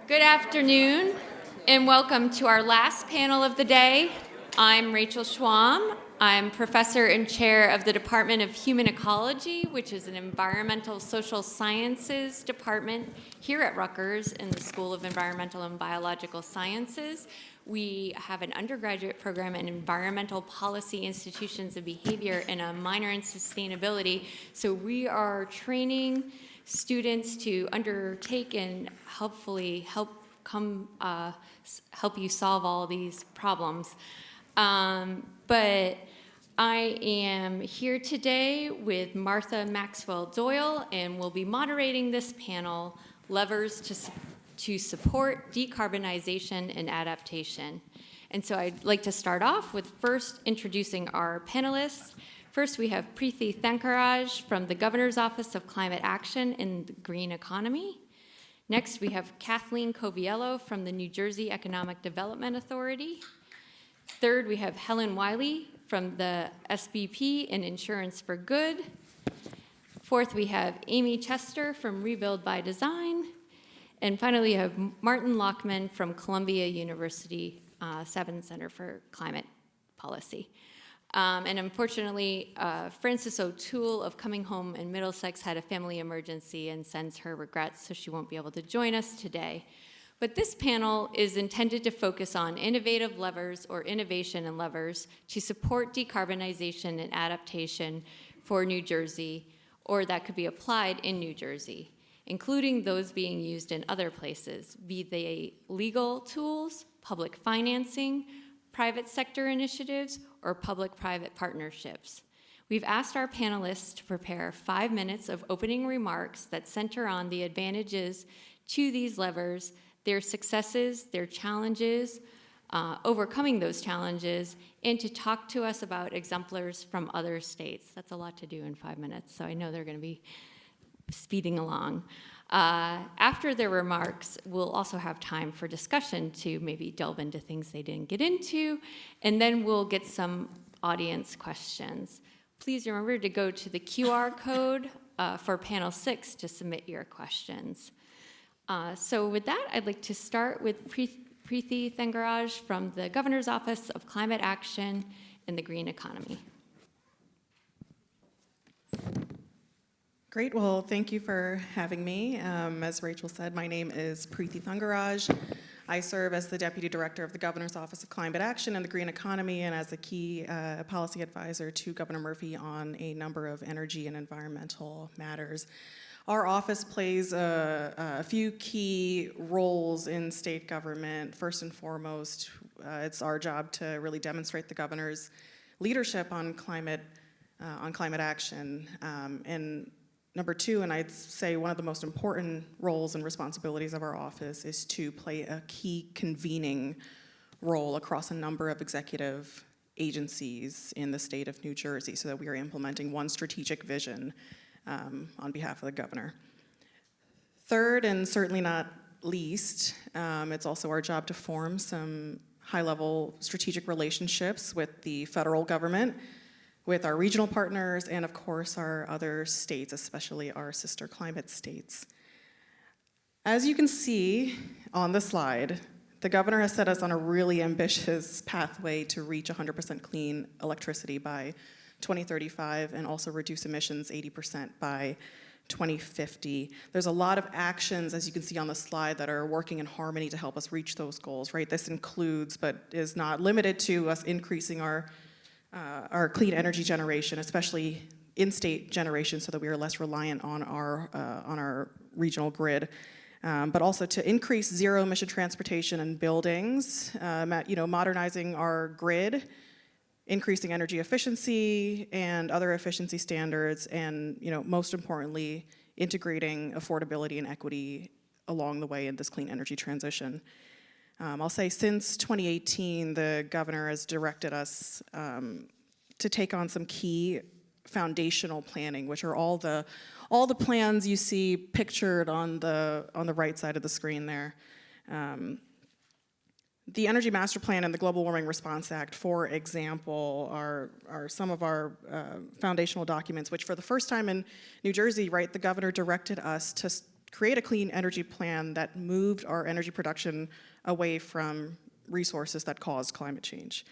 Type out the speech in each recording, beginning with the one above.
Good afternoon, and welcome to our last panel of the day. I'm Rachel Schwam. I'm professor and chair of the Department of Human Ecology, which is an environmental social sciences department here at Rutgers in the School of Environmental and Biological Sciences. We have an undergraduate program in environmental policy, institutions, and behavior, and a minor in sustainability. So we are training students to undertake and hopefully help you solve all these problems. But I am here today with Martha Maxwell Doyle, and we'll be moderating this panel, Levers to Support Decarbonization and Adaptation. And so I'd like to start off with first introducing our panelists. First, we have Preethi Thankaraj from the Governor's Office of Climate Action in the Green Economy. Next, we have Kathleen Coviello from the New Jersey Economic Development Authority. Third, we have Helen Wiley from the SBP and Insurance for Good. Fourth, we have Amy Chester from Rebuild by Design. And finally, we have Martin Lockman from Columbia University Sabin Center for Climate Policy. And unfortunately, Frances O'Toole of Coming Home in Middlesex had a family emergency and sends her regrets, so she won't be able to join us today. But this panel is intended to focus on innovative levers or innovation and levers to support decarbonization and adaptation for New Jersey, or that could be applied in New Jersey, including those being used in other places, be they legal tools, public financing, private sector initiatives, or public-private partnerships. We've asked our panelists to prepare 5 minutes of opening remarks that center on the advantages to these levers, their successes, their challenges, overcoming those challenges, and to talk to us about exemplars from other states. That's a lot to do in 5 minutes, so I know they're going to be speeding along. After their remarks, we'll also have time for discussion to maybe delve into things they didn't get into, and then we'll get some audience questions. Please remember to go to the QR code for panel 6 to submit your questions. So with that, I'd like to start with Preethi Thankaraj from the Governor's Office of Climate Action in the Green Economy. Great, well, thank you for having me. As Rachel said, my name is Preethi Thankaraj. I serve as the Deputy Director of the Governor's Office of Climate Action and the Green Economy and as a key policy advisor to Governor Murphy on a number of energy and environmental matters. Our office plays a few key roles in state government. First and foremost, it's our job to really demonstrate the governor's leadership on climate action. And number two, and I'd say one of the most important roles and responsibilities of our office is to play a key convening role across a number of executive agencies in the state of New Jersey so that we are implementing one strategic vision on behalf of the governor. Third, and certainly not least, it's also our job to form some high-level strategic relationships with the federal government, with our regional partners, and of course our other states, especially our sister climate states. As you can see on the slide, the governor has set us on a really ambitious pathway to reach 100% clean electricity by 2035 and also reduce emissions 80% by 2050. There's a lot of actions, as you can see on the slide, that are working in harmony to help us reach those goals, right? This includes, but is not limited to, us increasing our clean energy generation, especially in-state generation, so that we are less reliant on our regional grid, but also to increase zero-emission transportation and buildings, modernizing our grid, increasing energy efficiency and other efficiency standards, and most importantly, integrating affordability and equity along the way in this clean energy transition. I'll say since 2018, the governor has directed us to take on some key foundational planning, which are all the plans you see pictured on the right side of the screen there. The Energy Master Plan and the Global Warming Response Act, for example, are some of our foundational documents, which for the first time in New Jersey, right, the governor directed us to create a clean energy plan that moved our energy production away from resources that caused climate change.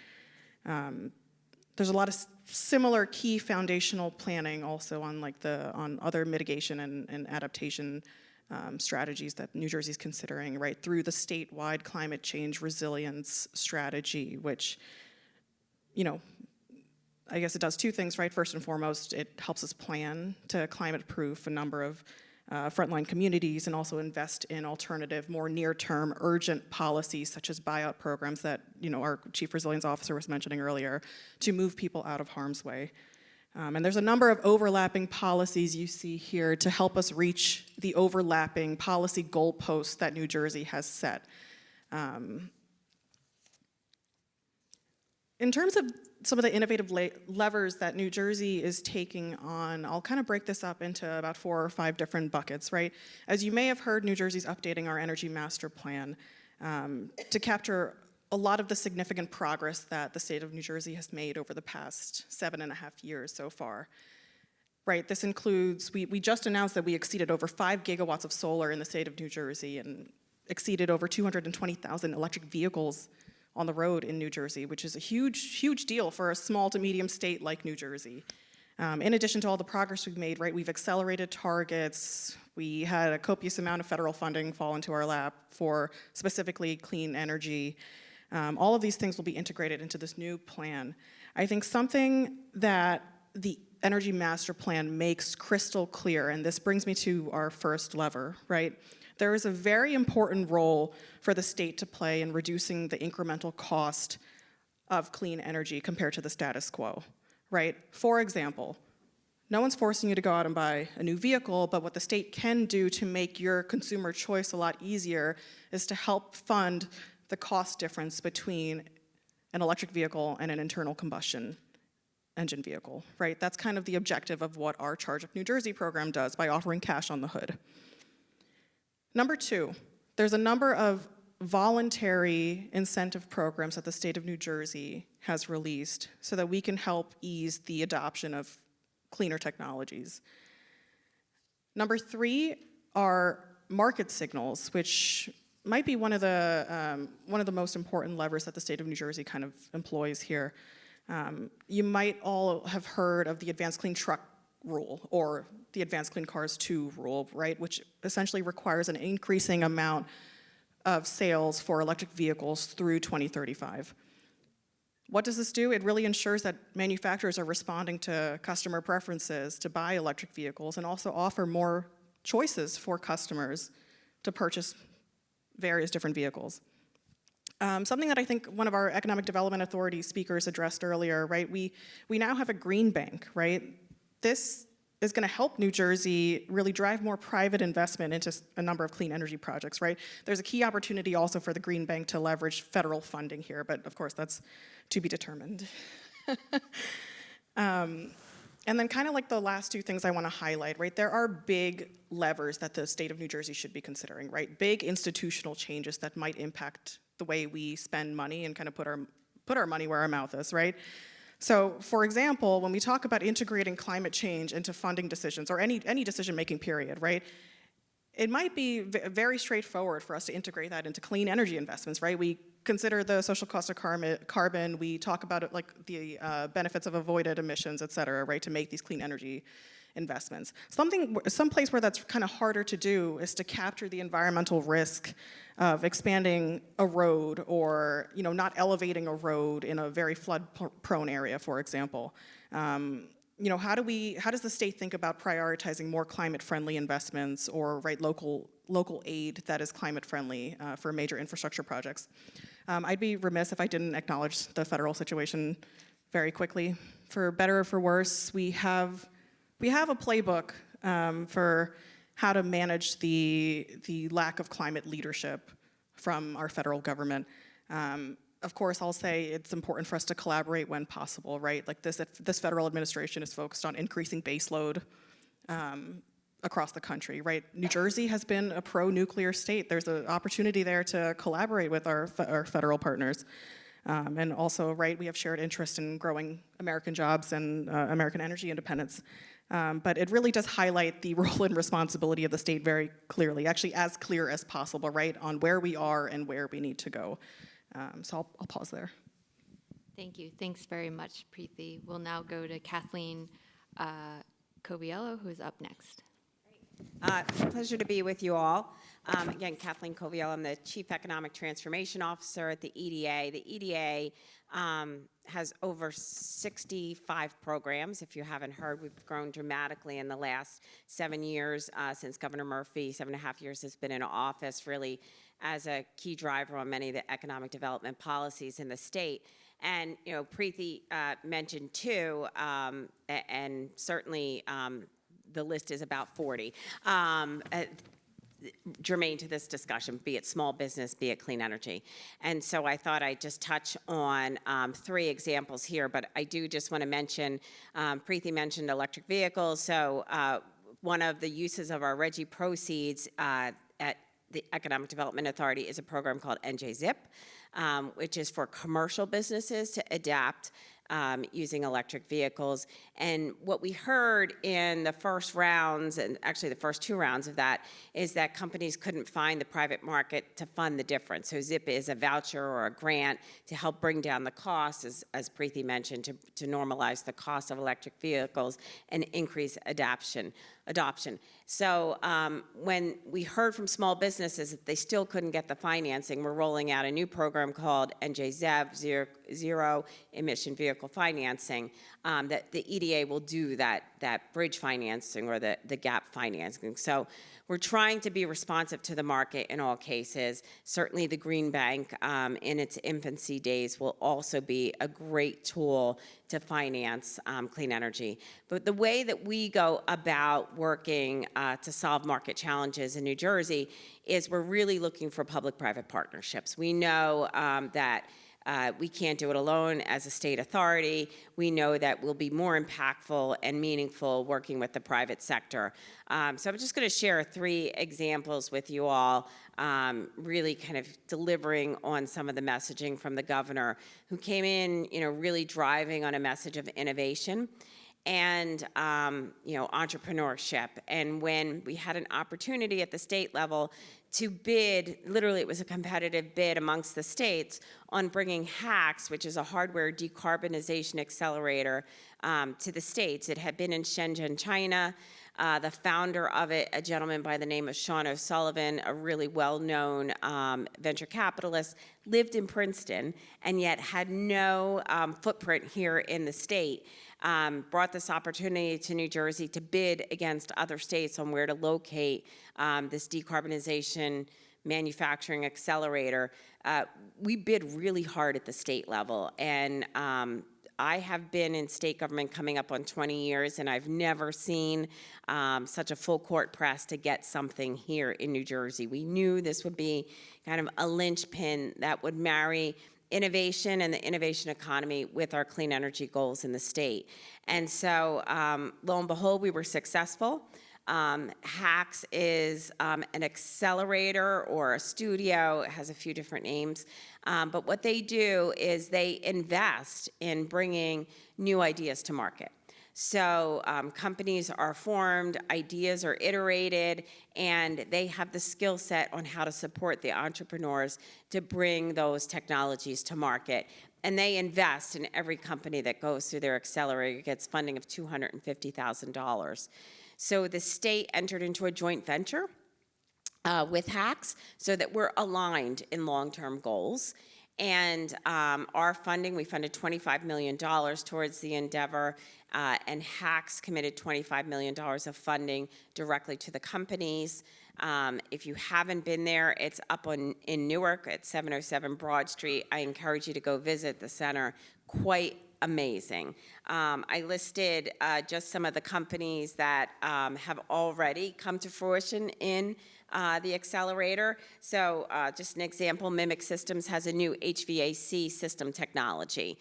There's a lot of similar key foundational planning also on other mitigation and adaptation strategies that New Jersey's considering, right, through the statewide climate change resilience strategy, which, you know, I guess it does two things, right? First and foremost, it helps us plan to climate-proof a number of frontline communities and also invest in alternative, more near-term, urgent policies such as buyout programs that, you know, our Chief Resilience Officer was mentioning earlier to move people out of harm's way. And there's a number of overlapping policies you see here to help us reach the overlapping policy goalposts that New Jersey has set. In terms of some of the innovative levers that New Jersey is taking on, I'll kind of break this up into about 4 or 5 different buckets, right? As you may have heard, New Jersey's updating our energy master plan to capture a lot of the significant progress that the state of New Jersey has made over the past 7.5 years so far. Right, this includes, we just announced that we exceeded over 5 gigawatts of solar in the state of New Jersey and exceeded over 220,000 electric vehicles on the road in New Jersey, which is a huge, huge deal for a small to medium state like New Jersey. In addition to all the progress we've made, right, we've accelerated targets. We had a copious amount of federal funding fall into our lap for specifically clean energy. All of these things will be integrated into this new plan. I think something that the Energy Master Plan makes crystal clear, and this brings me to our first lever, right? There is a very important role for the state to play in reducing the incremental cost of clean energy compared to the status quo, right? For example, no one's forcing you to go out and buy a new vehicle, but what the state can do to make your consumer choice a lot easier is to help fund the cost difference between an electric vehicle and an internal combustion engine vehicle, right? That's kind of the objective of what our Charge Up New Jersey program does by offering cash on the hood. Number 2, there's a number of voluntary incentive programs that the state of New Jersey has released so that we can help ease the adoption of cleaner technologies. Number 3 are market signals, which might be one of the most important levers that the state of New Jersey kind of employs here. You might all have heard of the Advanced Clean Truck Rule, or the Advanced Clean Cars 2 rule, right, which essentially requires an increasing amount of sales for electric vehicles through 2035. What does this do? It really ensures that manufacturers are responding to customer preferences to buy electric vehicles and also offer more choices for customers to purchase various different vehicles. Something that I think one of our Economic Development Authority speakers addressed earlier, right? We now have a green bank, right? This is going to help New Jersey really drive more private investment into a number of clean energy projects, right? There's a key opportunity also for the green bank to leverage federal funding here, but of course that's to be determined. And then kind of like the last 2 things I want to highlight, right? There are big levers that the state of New Jersey should be considering, right? Big institutional changes that might impact the way we spend money and kind of put our money where our mouth is, right? So, for example, when we talk about integrating climate change into funding decisions or any decision-making period, right? It might be very straightforward for us to integrate that into clean energy investments, right? We consider the social cost of carbon, we talk about it like the benefits of avoided emissions, et cetera, right, to make these clean energy investments. Some place where that's kind of harder to do is to capture the environmental risk of expanding a road or, you know, not elevating a road in a very flood-prone area, for example. You know, how does the state think about prioritizing more climate-friendly investments or, right, local aid that is climate-friendly for major infrastructure projects? I'd be remiss if I didn't acknowledge the federal situation very quickly. For better or for worse, we have a playbook for how to manage the lack of climate leadership from our federal government. Of course, I'll say it's important for us to collaborate when possible, right? Like this federal administration is focused on increasing baseload across the country, right? New Jersey has been a pro-nuclear state. There's an opportunity there to collaborate with our federal partners. And also, right, we have shared interest in growing American jobs and American energy independence. But it really does highlight the role and responsibility of the state very clearly, actually as clear as possible, right, on where we are and where we need to go. So I'll pause there. Thank you. Thanks very much, Preeti. We'll now go to Kathleen Coviello, who is up next. Pleasure to be with you all. Again, Kathleen Coviello, I'm the Chief Economic Transformation Officer at the EDA. The EDA has over 65 programs. If you haven't heard, we've grown dramatically in the last 7 years since Governor Murphy, 7.5 years, has been in office, really as a key driver on many of the economic development policies in the state. And, you know, Preeti mentioned too, and certainly the list is about 40, germane to this discussion, be it small business, be it clean energy. And so I thought I'd just touch on 3 examples here, but I do just want to mention, Preeti mentioned electric vehicles. So one of the uses of our RGGI proceeds at the Economic Development Authority is a program called NJZIP, which is for commercial businesses to adapt using electric vehicles. And what we heard in the first rounds, and actually the first 2 rounds of that, is that companies couldn't find the private market to fund the difference. So ZIP is a voucher or a grant to help bring down the cost, as Preeti mentioned, to normalize the cost of electric vehicles and increase adoption. So when we heard from small businesses that they still couldn't get the financing, we're rolling out a new program called NJZEV, Zero Emission Vehicle Financing, that the EDA will do that bridge financing or the gap financing. So we're trying to be responsive to the market in all cases. Certainly the Green Bank in its infancy days will also be a great tool to finance clean energy. But the way that we go about working to solve market challenges in New Jersey is we're really looking for public-private partnerships. We know that we can't do it alone as a state authority. We know that we'll be more impactful and meaningful working with the private sector. So I'm just going to share 3 examples with you all, really kind of delivering on some of the messaging from the governor, who came in, you know, really driving on a message of innovation and you know, entrepreneurship. And when we had an opportunity at the state level to bid, literally it was a competitive bid amongst the states on bringing HACS, which is a hardware decarbonization accelerator, to the states. It had been in Shenzhen, China. The founder of it, a gentleman by the name of Sean O'Sullivan, a really well-known venture capitalist, lived in Princeton and yet had no footprint here in the state. Brought this opportunity to New Jersey to bid against other states on where to locate this decarbonization manufacturing accelerator. We bid really hard at the state level, and I have been in state government coming up on 20 years, and I've never seen such a full court press to get something here in New Jersey. We knew this would be kind of a linchpin that would marry innovation and the innovation economy with our clean energy goals in the state. And so, lo and behold, we were successful. HACS is an accelerator or a studio. It has a few different names. But what they do is they invest in bringing new ideas to market. So companies are formed, ideas are iterated, and they have the skill set on how to support the entrepreneurs to bring those technologies to market. And they invest in every company that goes through their accelerator, gets funding of $250,000. So the state entered into a joint venture with HACS so that we're aligned in long-term goals. And our funding, we funded $25 million towards the endeavor, and HACS committed $25 million of funding directly to the companies. If you haven't been there, it's up in Newark at 707 Broad Street. I encourage you to go visit the center. Quite amazing. I listed just some of the companies that have already come to fruition in the accelerator. So just an example, Mimic Systems has a new HVAC system technology.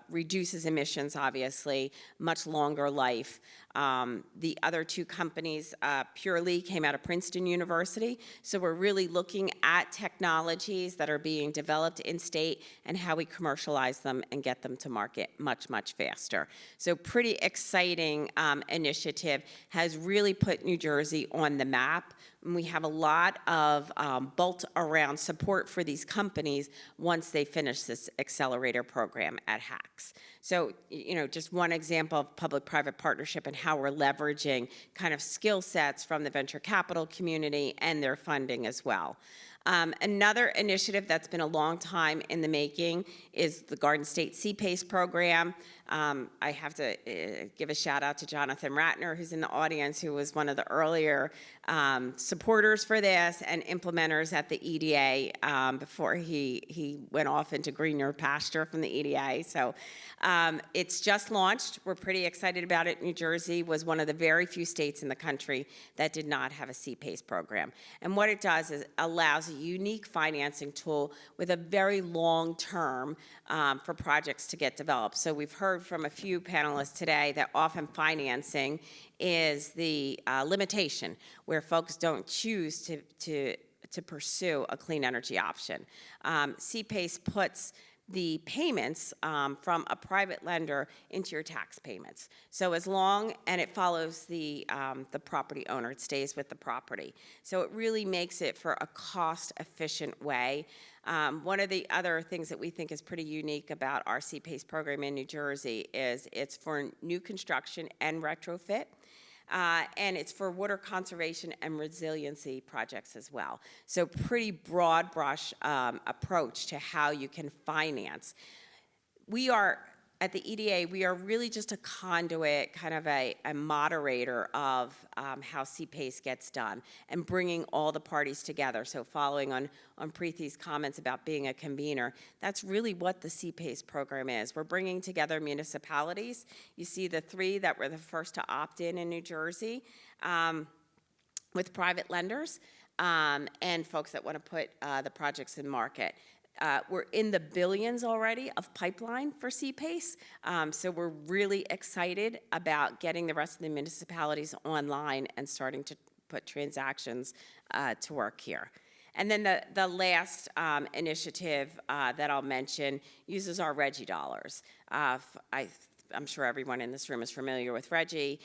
reduces emissions, obviously, much longer life. The other two companies, Purely came out of Princeton University, so we're really looking at technologies that are being developed in state and how we commercialize them and get them to market much, much faster. So pretty exciting initiative, has really put New Jersey on the map. And we have a lot of built around support for these companies once they finish this accelerator program at HACS. So, just one example of public-private partnership and how we're leveraging kind of skill sets from the venture capital community and their funding as well. Another initiative that's been a long time in the making is the Garden State CPACE program. I have to give a shout out to Jonathan Ratner, who's in the audience, who was one of the earlier supporters for this and implementers at the EDA before he went off into greener pasture from the EDA. So it's just launched. We're pretty excited about it. New Jersey was one of the very few states in the country that did not have a CPACE program. And what it does is allows a unique financing tool with a very long term for projects to get developed. So we've heard from a few panelists today that often financing is the limitation where folks don't choose to pursue a clean energy option. CPACE puts the payments from a private lender into your tax payments. So as long, and it follows the property owner, it stays with the property. So it really makes it for a cost-efficient way. One of the other things that we think is pretty unique about our CPACE program in New Jersey is it's for new construction and retrofit. And it's for water conservation and resiliency projects as well. So pretty broad brush approach to how you can finance. We are, at the EDA, we are really just a conduit, kind of a moderator of how CPACE gets done and bringing all the parties together. So following on Preethi's comments about being a convener, that's really what the CPACE program is. We're bringing together municipalities. You see the three that were the first to opt in New Jersey with private lenders and folks that want to put the projects in market. We're in the billions already of pipeline for CPACE, so we're really excited about getting the rest of the municipalities online and starting to put transactions to work here. And then the last initiative that I'll mention uses our RGGI dollars. I'm sure everyone in this room is familiar with RGGI,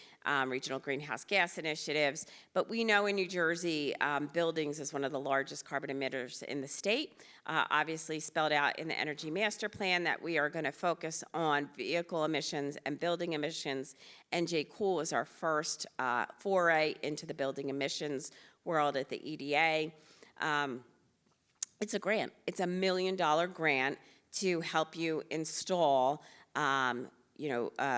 Regional Greenhouse Gas Initiatives, but we know in New Jersey, buildings is one of the largest carbon emitters in the state, obviously spelled out in the Energy Master Plan that we are going to focus on vehicle emissions and building emissions. NJ Cool is our first foray into the building emissions world at the EDA. It's a grant. It's $1 million grant to help you install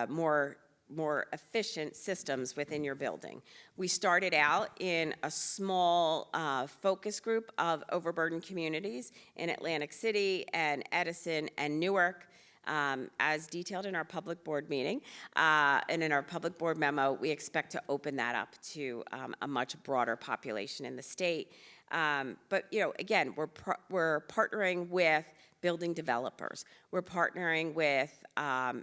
more efficient systems within your building. We started out in a small focus group of overburdened communities in Atlantic City and Edison and Newark. As detailed in our public board meeting and in our public board memo, we expect to open that up to a much broader population in the state. But again, we're partnering with building developers. We're partnering with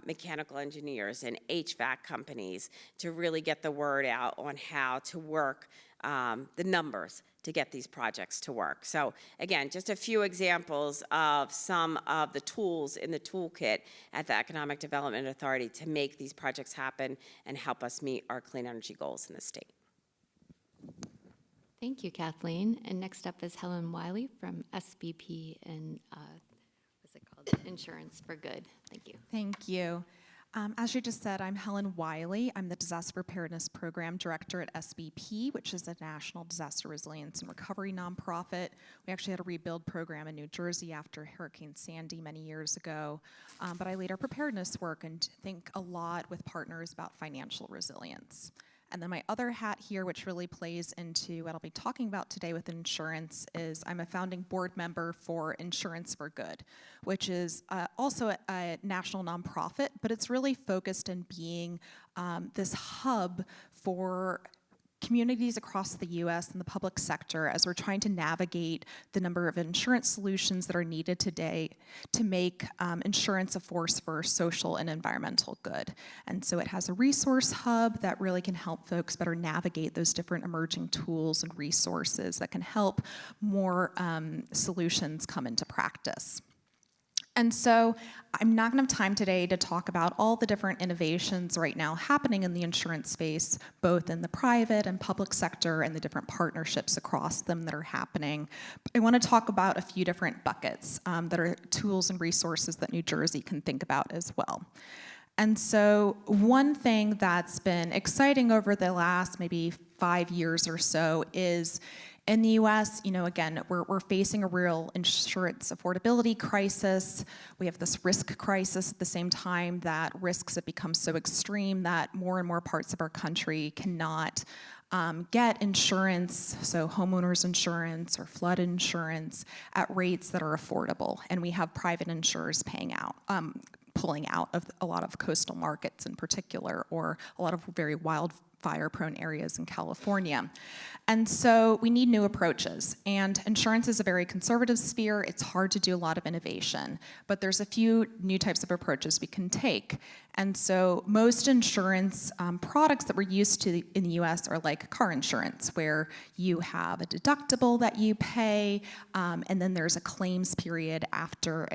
mechanical engineers and HVAC companies to really get the word out on how to work the numbers to get these projects to work. So again, just a few examples of some of the tools in the toolkit at the Economic Development Authority to make these projects happen and help us meet our clean energy goals in the state. Thank you, Kathleen. And next up is Helen Wiley from SBP and what's it called? Insurance for Good. Thank you. Thank you. As you just said, I'm Helen Wiley. I'm the Disaster Preparedness Program Director at SBP, which is a national disaster resilience and recovery nonprofit. We actually had a rebuild program in New Jersey after Hurricane Sandy many years ago. But I lead our preparedness work and think a lot with partners about financial resilience. And then my other hat here, which really plays into what I'll be talking about today with insurance, is I'm a founding board member for Insurance for Good, which is also a national nonprofit, but it's really focused on being this hub for communities across the U.S. and the public sector, as we're trying to navigate the number of insurance solutions that are needed today to make insurance a force for social and environmental good. And so it has a resource hub that really can help folks better navigate those different emerging tools and resources that can help more solutions come into practice. And so I'm not going to have time today to talk about all the different innovations right now happening in the insurance space, both in the private and public sector and the different partnerships across them that are happening. I want to talk about a few different buckets that are tools and resources that New Jersey can think about as well. And so one thing that's been exciting over the last maybe 5 years or so is in the U.S., again, we're facing a real insurance affordability crisis. We have this risk crisis at the same time that risks have become so extreme that more and more parts of our country cannot get insurance, so homeowners insurance or flood insurance, at rates that are affordable. And we have private insurers pulling out of a lot of coastal markets in particular, or a lot of very wildfire-prone areas in California. And so we need new approaches. And insurance is a very conservative sphere. It's hard to do a lot of innovation. But there's a few new types of approaches we can take. And so most insurance products that we're used to in the US are like car insurance, where you have a deductible that you pay, and then there's a claims period after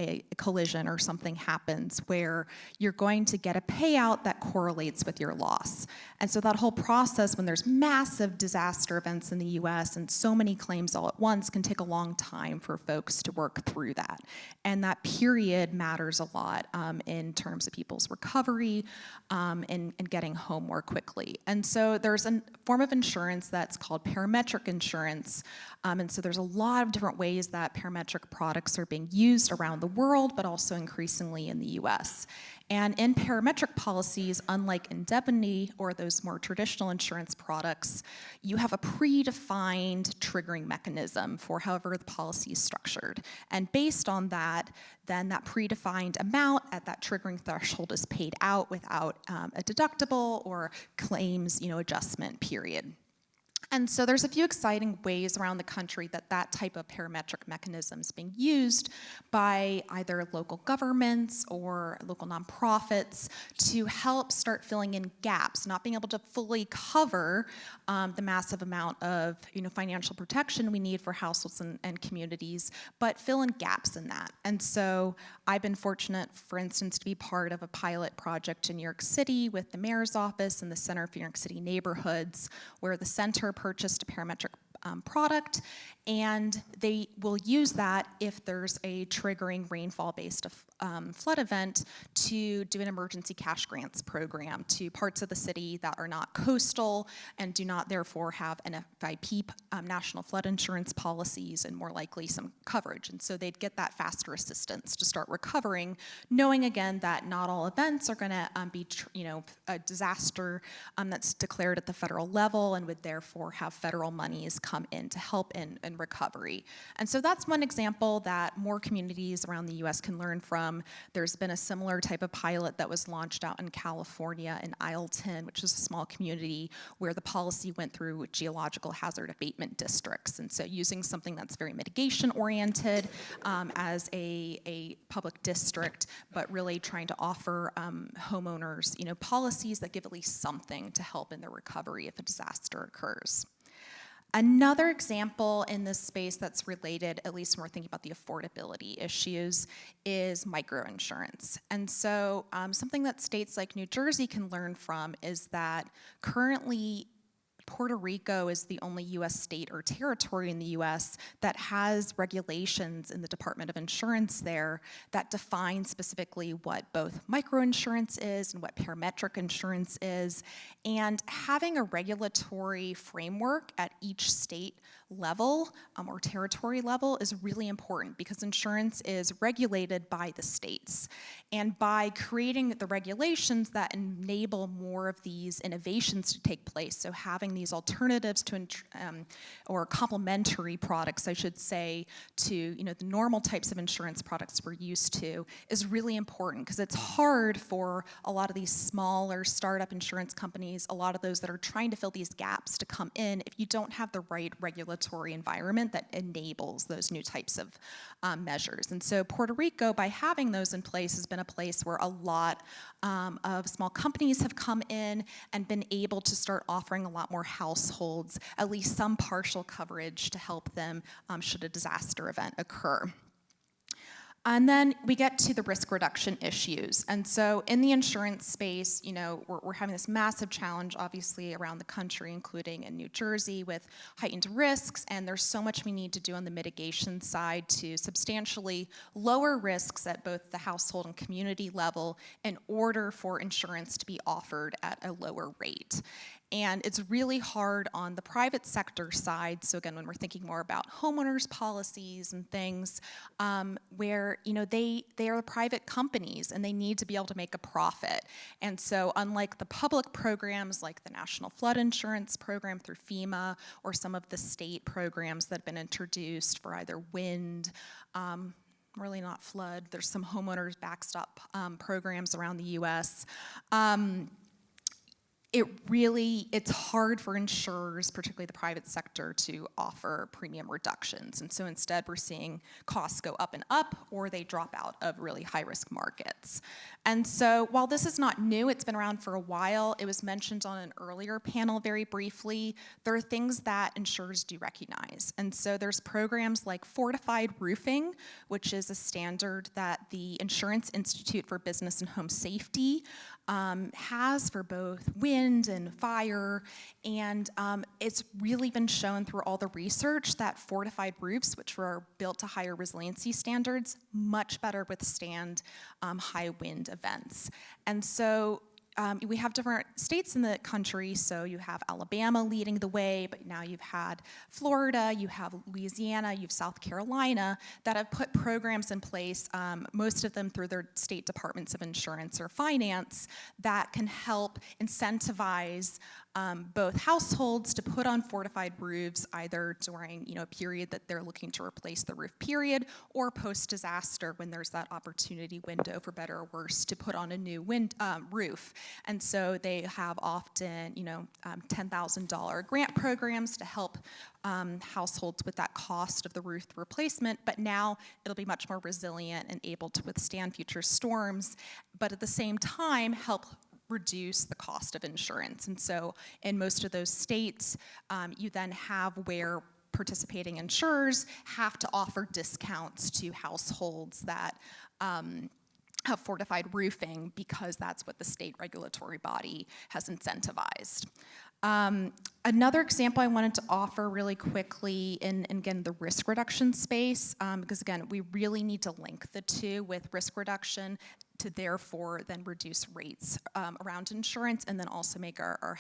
a collision or something happens where you're going to get a payout that correlates with your loss. And so that whole process, when there's massive disaster events in the US and so many claims all at once, can take a long time for folks to work through that. And that period matters a lot in terms of people's recovery and getting home more quickly. And so there's a form of insurance that's called parametric insurance. And so there's a lot of different ways that parametric products are being used around the world, but also increasingly in the US. And in parametric policies, unlike indemnity or those more traditional insurance products, you have a predefined triggering mechanism for however the policy is structured. And based on that, then that predefined amount at that triggering threshold is paid out without a deductible or claims adjustment period. And so there's a few exciting ways around the country that type of parametric mechanism is being used by either local governments or local nonprofits to help start filling in gaps, not being able to fully cover the massive amount of financial protection we need for households and communities, but fill in gaps in that. And so I've been fortunate, for instance, to be part of a pilot project in New York City with the mayor's office and the Center for New York City Neighborhoods, where the center purchased a parametric product, and they will use that if there's a triggering rainfall-based flood event to do an emergency cash grants program to parts of the city that are not coastal and do not therefore have NFIP, national flood insurance policies, and more likely some coverage. And so they'd get that faster assistance to start recovering, knowing again that not all events are going to be a disaster that's declared at the federal level and would therefore have federal monies come in to help in recovery. And so that's one example that more communities around the US can learn from. There's been a similar type of pilot that was launched out in California in Isleton, which is a small community where the policy went through geological hazard abatement districts. And so using something that's very mitigation oriented as a public district, but really trying to offer homeowners policies that give at least something to help in their recovery if a disaster occurs. Another example in this space that's related, at least when we're thinking about the affordability issues, is microinsurance. And so something that states like New Jersey can learn from is that currently Puerto Rico is the only US state or territory in the US that has regulations in the Department of Insurance there that define specifically what both microinsurance is and what parametric insurance is. And having a regulatory framework at each state level or territory level is really important because insurance is regulated by the states. And by creating the regulations that enable more of these innovations to take place, so having offering these alternatives to, or complementary products, I should say, to the normal types of insurance products we're used to is really important, because it's hard for a lot of these smaller startup insurance companies, a lot of those that are trying to fill these gaps, to come in if you don't have the right regulatory environment that enables those new types of measures. And so Puerto Rico, by having those in place, has been a place where a lot of small companies have come in and been able to start offering a lot more households at least some partial coverage to help them should a disaster event occur. And then we get to the risk reduction issues. And so in the insurance space, we're having this massive challenge, obviously, around the country, including in New Jersey, with heightened risks. And there's so much we need to do on the mitigation side to substantially lower risks at both the household and community level in order for insurance to be offered at a lower rate. And it's really hard on the private sector side. So again, when we're thinking more about homeowners policies and things, where they are private companies and they need to be able to make a profit. And so unlike the public programs like the National Flood Insurance Program through FEMA, or some of the state programs that have been introduced for either wind, really not flood, there's some homeowners backstop programs around the US. It's hard for insurers, particularly the private sector, to offer premium reductions. And so instead we're seeing costs go up and up, or they drop out of really high-risk markets. And so while this is not new, it's been around for a while. It was mentioned on an earlier panel very briefly. There are things that insurers do recognize. And so there's programs like fortified roofing, which is a standard that the Insurance Institute for Business and Home Safety has for both wind and fire, and it's really been shown through all the research that fortified roofs, which were built to higher resiliency standards, much better withstand high wind events. And so we have different states in the country, so you have Alabama leading the way, but now you've had Florida, you have Louisiana, you have South Carolina, that have put programs in place, most of them through their state departments of insurance or finance, that can help incentivize both households to put on fortified roofs, either during a period that they're looking to replace the roof period, or post-disaster when there's that opportunity window, for better or worse, to put on a new roof. And so they have often $10,000 grant programs to help households with that cost of the roof replacement, but now it'll be much more resilient and able to withstand future storms, but at the same time help reduce the cost of insurance. And so in most of those states, you then have where participating insurers have to offer discounts to households that have fortified roofing, because that's what the state regulatory body has incentivized. Another example I wanted to offer really quickly in again, the risk reduction space, because again, we really need to link the two with risk reduction to therefore then reduce rates around insurance, and then also make our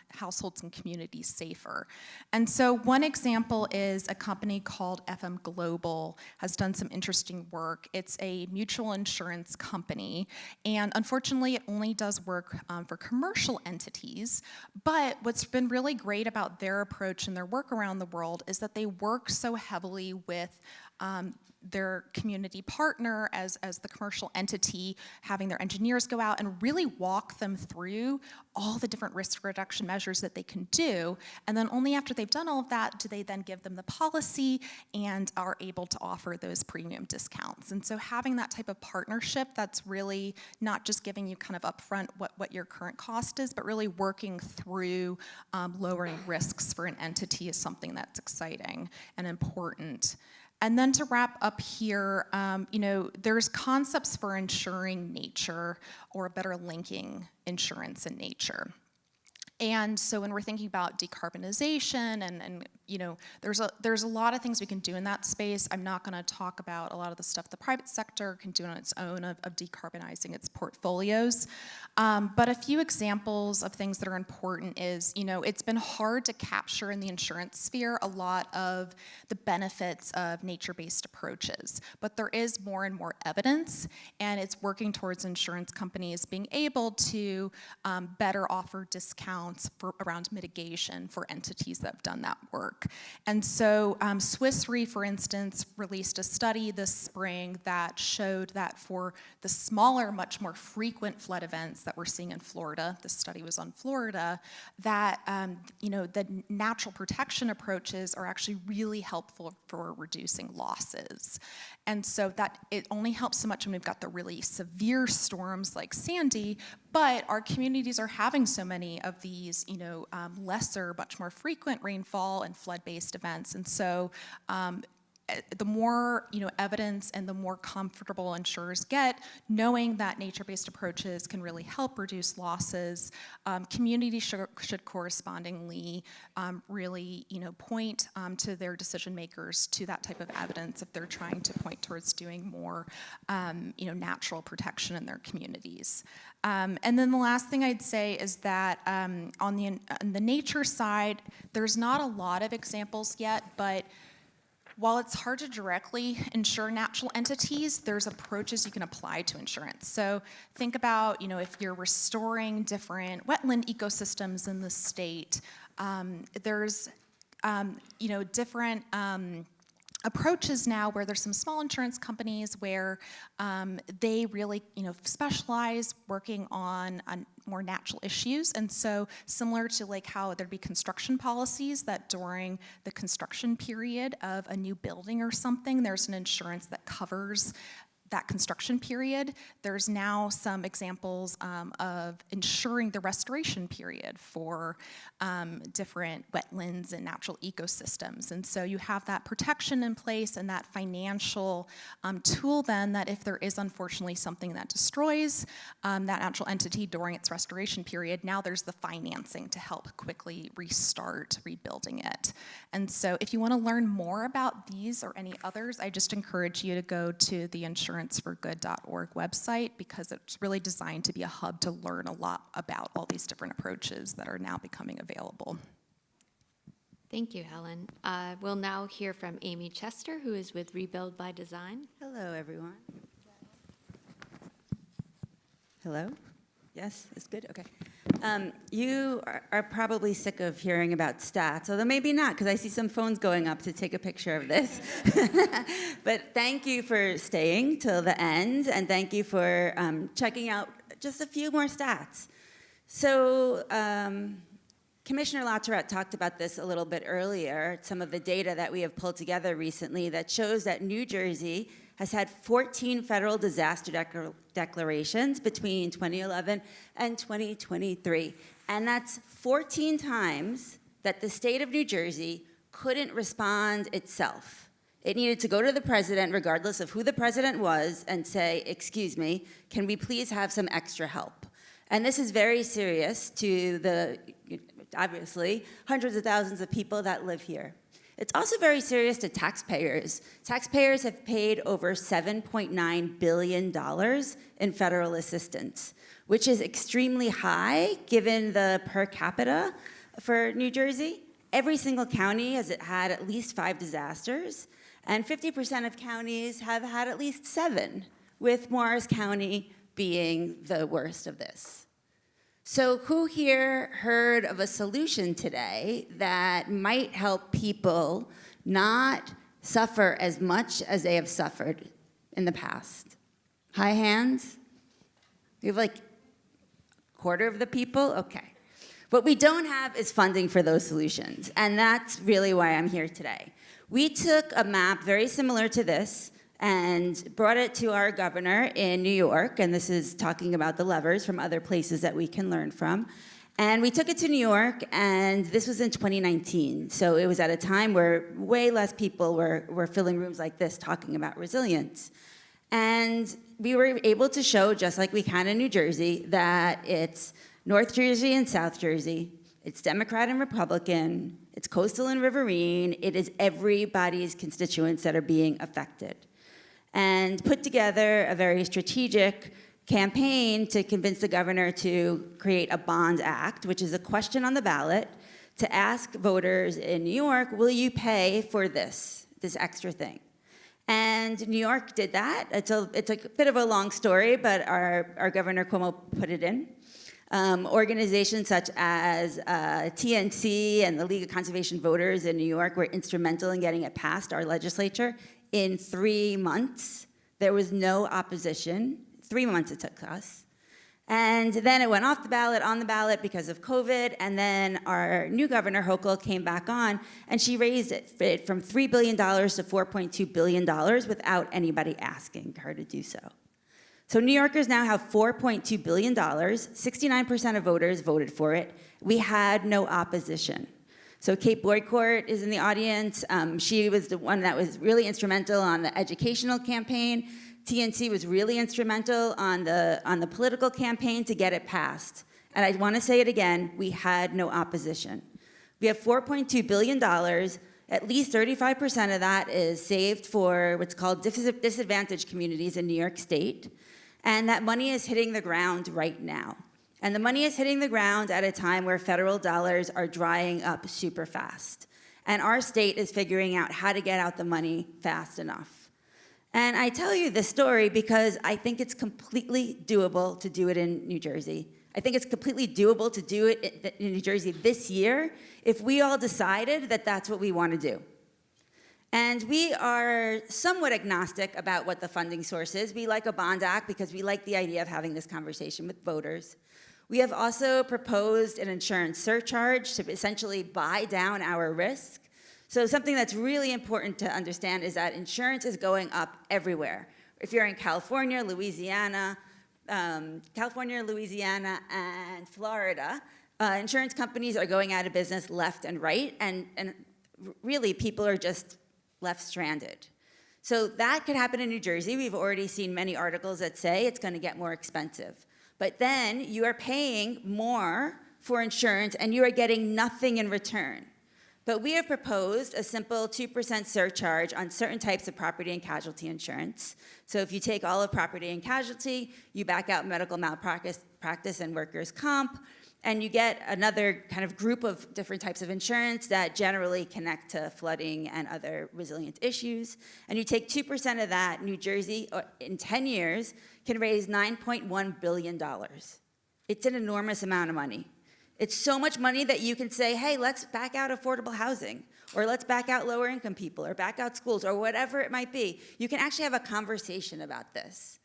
households and communities safer. And so one example is a company called FM Global has done some interesting work. It's a mutual insurance company, and unfortunately it only does work for commercial entities, but what's been really great about their approach and their work around the world is that they work so heavily with their community partner as the commercial entity, having their engineers go out and really walk them through all the different risk reduction measures that they can do. And then only after they've done all of that do they then give them the policy and are able to offer those premium discounts. And so having that type of partnership that's really not just giving you kind of upfront what your current cost is, but really working through lowering risks for an entity is something that's exciting and important. And then to wrap up here, there's concepts for insuring nature, or better linking insurance and nature. And so when we're thinking about decarbonization and there's a lot of things we can do in that space. I'm not going to talk about a lot of the stuff the private sector can do on its own of decarbonizing its portfolios. But a few examples of things that are important is, it's been hard to capture in the insurance sphere a lot of the benefits of nature-based approaches. But there is more and more evidence, and it's working towards insurance companies being able to better offer discounts amounts around mitigation for entities that have done that work. And so Swiss Re, for instance, released a study this spring that showed that for the smaller, much more frequent flood events that we're seeing in Florida, this study was on Florida, that the natural protection approaches are actually really helpful for reducing losses. And so that it only helps so much when we've got the really severe storms like Sandy, but our communities are having so many of these, lesser, much more frequent rainfall and flood-based events. And so the more evidence and the more comfortable insurers get, knowing that nature-based approaches can really help reduce losses, communities should correspondingly really point to their decision makers to that type of evidence if they're trying to point towards doing more natural protection in their communities. And then the last thing I'd say is that on the nature side, there's not a lot of examples yet, but while it's hard to directly insure natural entities, there's approaches you can apply to insurance. So think about, if you're restoring different wetland ecosystems in the state, there's, different approaches now where there's some small insurance companies where they really, specialize working on more natural issues. And so similar to like how there'd be construction policies that during the construction period of a new building or something, there's an insurance that covers that construction period. There's now some examples of ensuring the restoration period for different wetlands and natural ecosystems. And so you have that protection in place and that financial tool then that if there is unfortunately something that destroys that natural entity during its restoration period, now there's the financing to help quickly restart rebuilding it. And so if you want to learn more about these or any others, I just encourage you to go to the insuranceforgood.org website because it's really designed to be a hub to learn a lot about all these different approaches that are now becoming available. Thank you, Helen. We'll now hear from Amy Chester, who is with Rebuild by Design. Hello, everyone. Hello? Yes, it's good? Okay. You are probably sick of hearing about stats, although maybe not, because I see some phones going up to take a picture of this. But thank you for staying till the end, and thank you for checking out just a few more stats. So Commissioner Latourette talked about this a little bit earlier, some of the data that we have pulled together recently that shows that New Jersey has had 14 federal disaster declarations between 2011 and 2023. And that's 14 times that the state of New Jersey couldn't respond itself. It needed to go to the president, regardless of who the president was, and say, excuse me, can we please have some extra help? And this is very serious to the, obviously, hundreds of thousands of people that live here. It's also very serious to taxpayers. Taxpayers have paid over $7.9 billion in federal assistance, which is extremely high given the per capita for New Jersey. Every single county has had at least 5 disasters, and 50% of counties have had at least 7, with Morris County being the worst of this. So who here heard of a solution today that might help people not suffer as much as they have suffered in the past? High hands? We have like a quarter of the people? Okay. What we don't have is funding for those solutions, and that's really why I'm here today. We took a map very similar to this and brought it to our governor in New York, and this is talking about the levers from other places that we can learn from. And we took it to New York, and this was in 2019. So it was at a time where way less people were filling rooms like this talking about resilience. And we were able to show, just like we can in New Jersey, that it's North Jersey and South Jersey, it's Democrat and Republican, it's coastal and riverine, it is everybody's constituents that are being affected. And put together a very strategic campaign to convince the governor to create a Bond Act, which is a question on the ballot to ask voters in New York, will you pay for this extra thing? And New York did that. It's a bit of a long story, but our Governor Cuomo put it in. Organizations such as TNC and the League of Conservation Voters in New York were instrumental in getting it passed our legislature in 3 months. There was no opposition. 3 months it took us. And then it went off the ballot, on the ballot because of COVID, and then our new governor, Hochul, came back on, and she raised it from $3 billion to $4.2 billion without anybody asking her to do so. So New Yorkers now have $4.2 billion, 69% of voters voted for it. We had no opposition. So Kate Boycourt is in the audience. She was the one that was really instrumental on the educational campaign. TNC was really instrumental on the political campaign to get it passed. And I want to say it again, we had no opposition. We have $4.2 billion. At least 35% of that is saved for what's called disadvantaged communities in New York State. And that money is hitting the ground right now. And the money is hitting the ground at a time where federal dollars are drying up super fast. And our state is figuring out how to get out the money fast enough. And I tell you this story because I think it's completely doable to do it in New Jersey. I think it's completely doable to do it in New Jersey this year if we all decided that that's what we want to do. And we are somewhat agnostic about what the funding source is. We like a bond act because we like the idea of having this conversation with voters. We have also proposed an insurance surcharge to essentially buy down our risk. So something that's really important to understand is that insurance is going up everywhere. If you're in California, Louisiana, and Florida, insurance companies are going out of business left and right, and really people are just left stranded. So that could happen in New Jersey. We've already seen many articles that say it's going to get more expensive. But then you are paying more for insurance and you are getting nothing in return. But we have proposed a simple 2% surcharge on certain types of property and casualty insurance. So if you take all of property and casualty, you back out medical malpractice and workers' comp, and you get another kind of group of different types of insurance that generally connect to flooding and other resilient issues. And you take 2% of that, New Jersey, in 10 years, can raise $9.1 billion. It's an enormous amount of money. It's so much money that you can say, hey, let's back out affordable housing, or let's back out lower income people, or back out schools, or whatever it might be. You can actually have a conversation about this.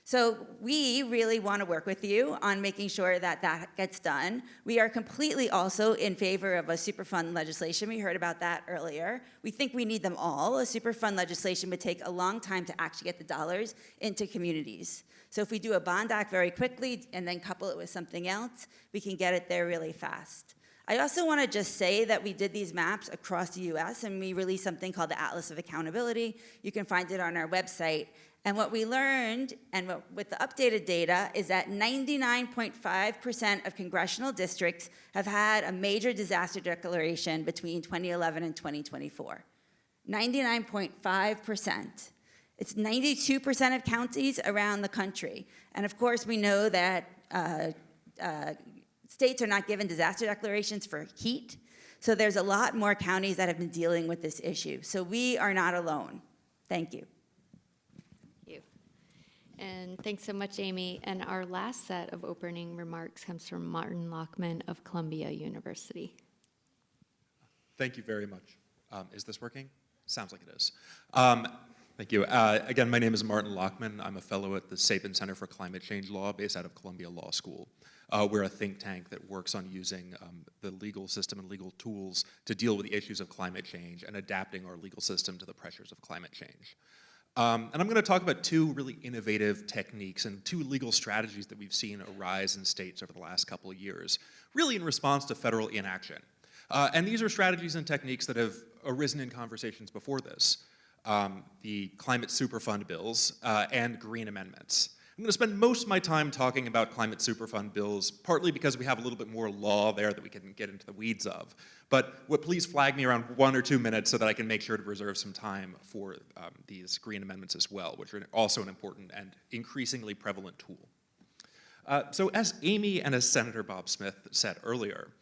So we really want to work with you on making sure that that gets done. We are completely also in favor of a Superfund legislation. We heard about that earlier. We think we need them all. A Superfund legislation would take a long time to actually get the dollars into communities. So if we do a bond act very quickly and then couple it with something else, we can get it there really fast. I also want to just say that we did these maps across the US and we released something called the Atlas of Accountability. You can find it on our website. And what we learned, and with the updated data, is that 99.5% of congressional districts have had a major disaster declaration between 2011 and 2024. 99.5%. It's 92% of counties around the country. And of course, we know that states are not given disaster declarations for heat. So there's a lot more counties that have been dealing with this issue. So we are not alone. Thank you. And thanks so much, Amy. And our last set of opening remarks comes from Martin Lockman of Columbia University. Thank you very much. Is this working? Sounds like it is. Thank you. Again, my name is Martin Lockman. I'm a fellow at the Sapin Center for Climate Change Law based out of Columbia Law School. We're a think tank that works on using the legal system and legal tools to deal with the issues of climate change and adapting our legal system to the pressures of climate change. And I'm going to talk about two really innovative techniques and two legal strategies that we've seen arise in states over the last couple of years, really in response to federal inaction. And these are strategies and techniques that have arisen in conversations before this, the climate superfund bills and green amendments. I'm going to spend most of my time talking about climate superfund bills, partly because we have a little bit more law there that we can get into the weeds of. But please flag me around 1 or 2 minutes so that I can make sure to reserve some time for these green amendments as well, which are also an important and increasingly prevalent tool. So as Amy and as Senator Bob Smith said earlier,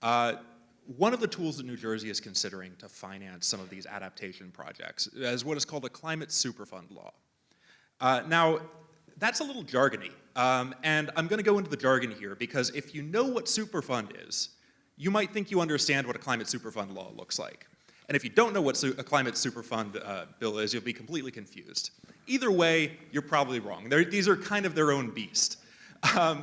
one of the tools that New Jersey is considering to finance some of these adaptation projects is what is called a climate superfund law. Now, that's a little jargony, and I'm going to go into the jargon here because if you know what Superfund is, you might think you understand what a climate Superfund law looks like. And if you don't know what a climate Superfund bill is, you'll be completely confused. Either way, you're probably wrong. These are kind of their own beast.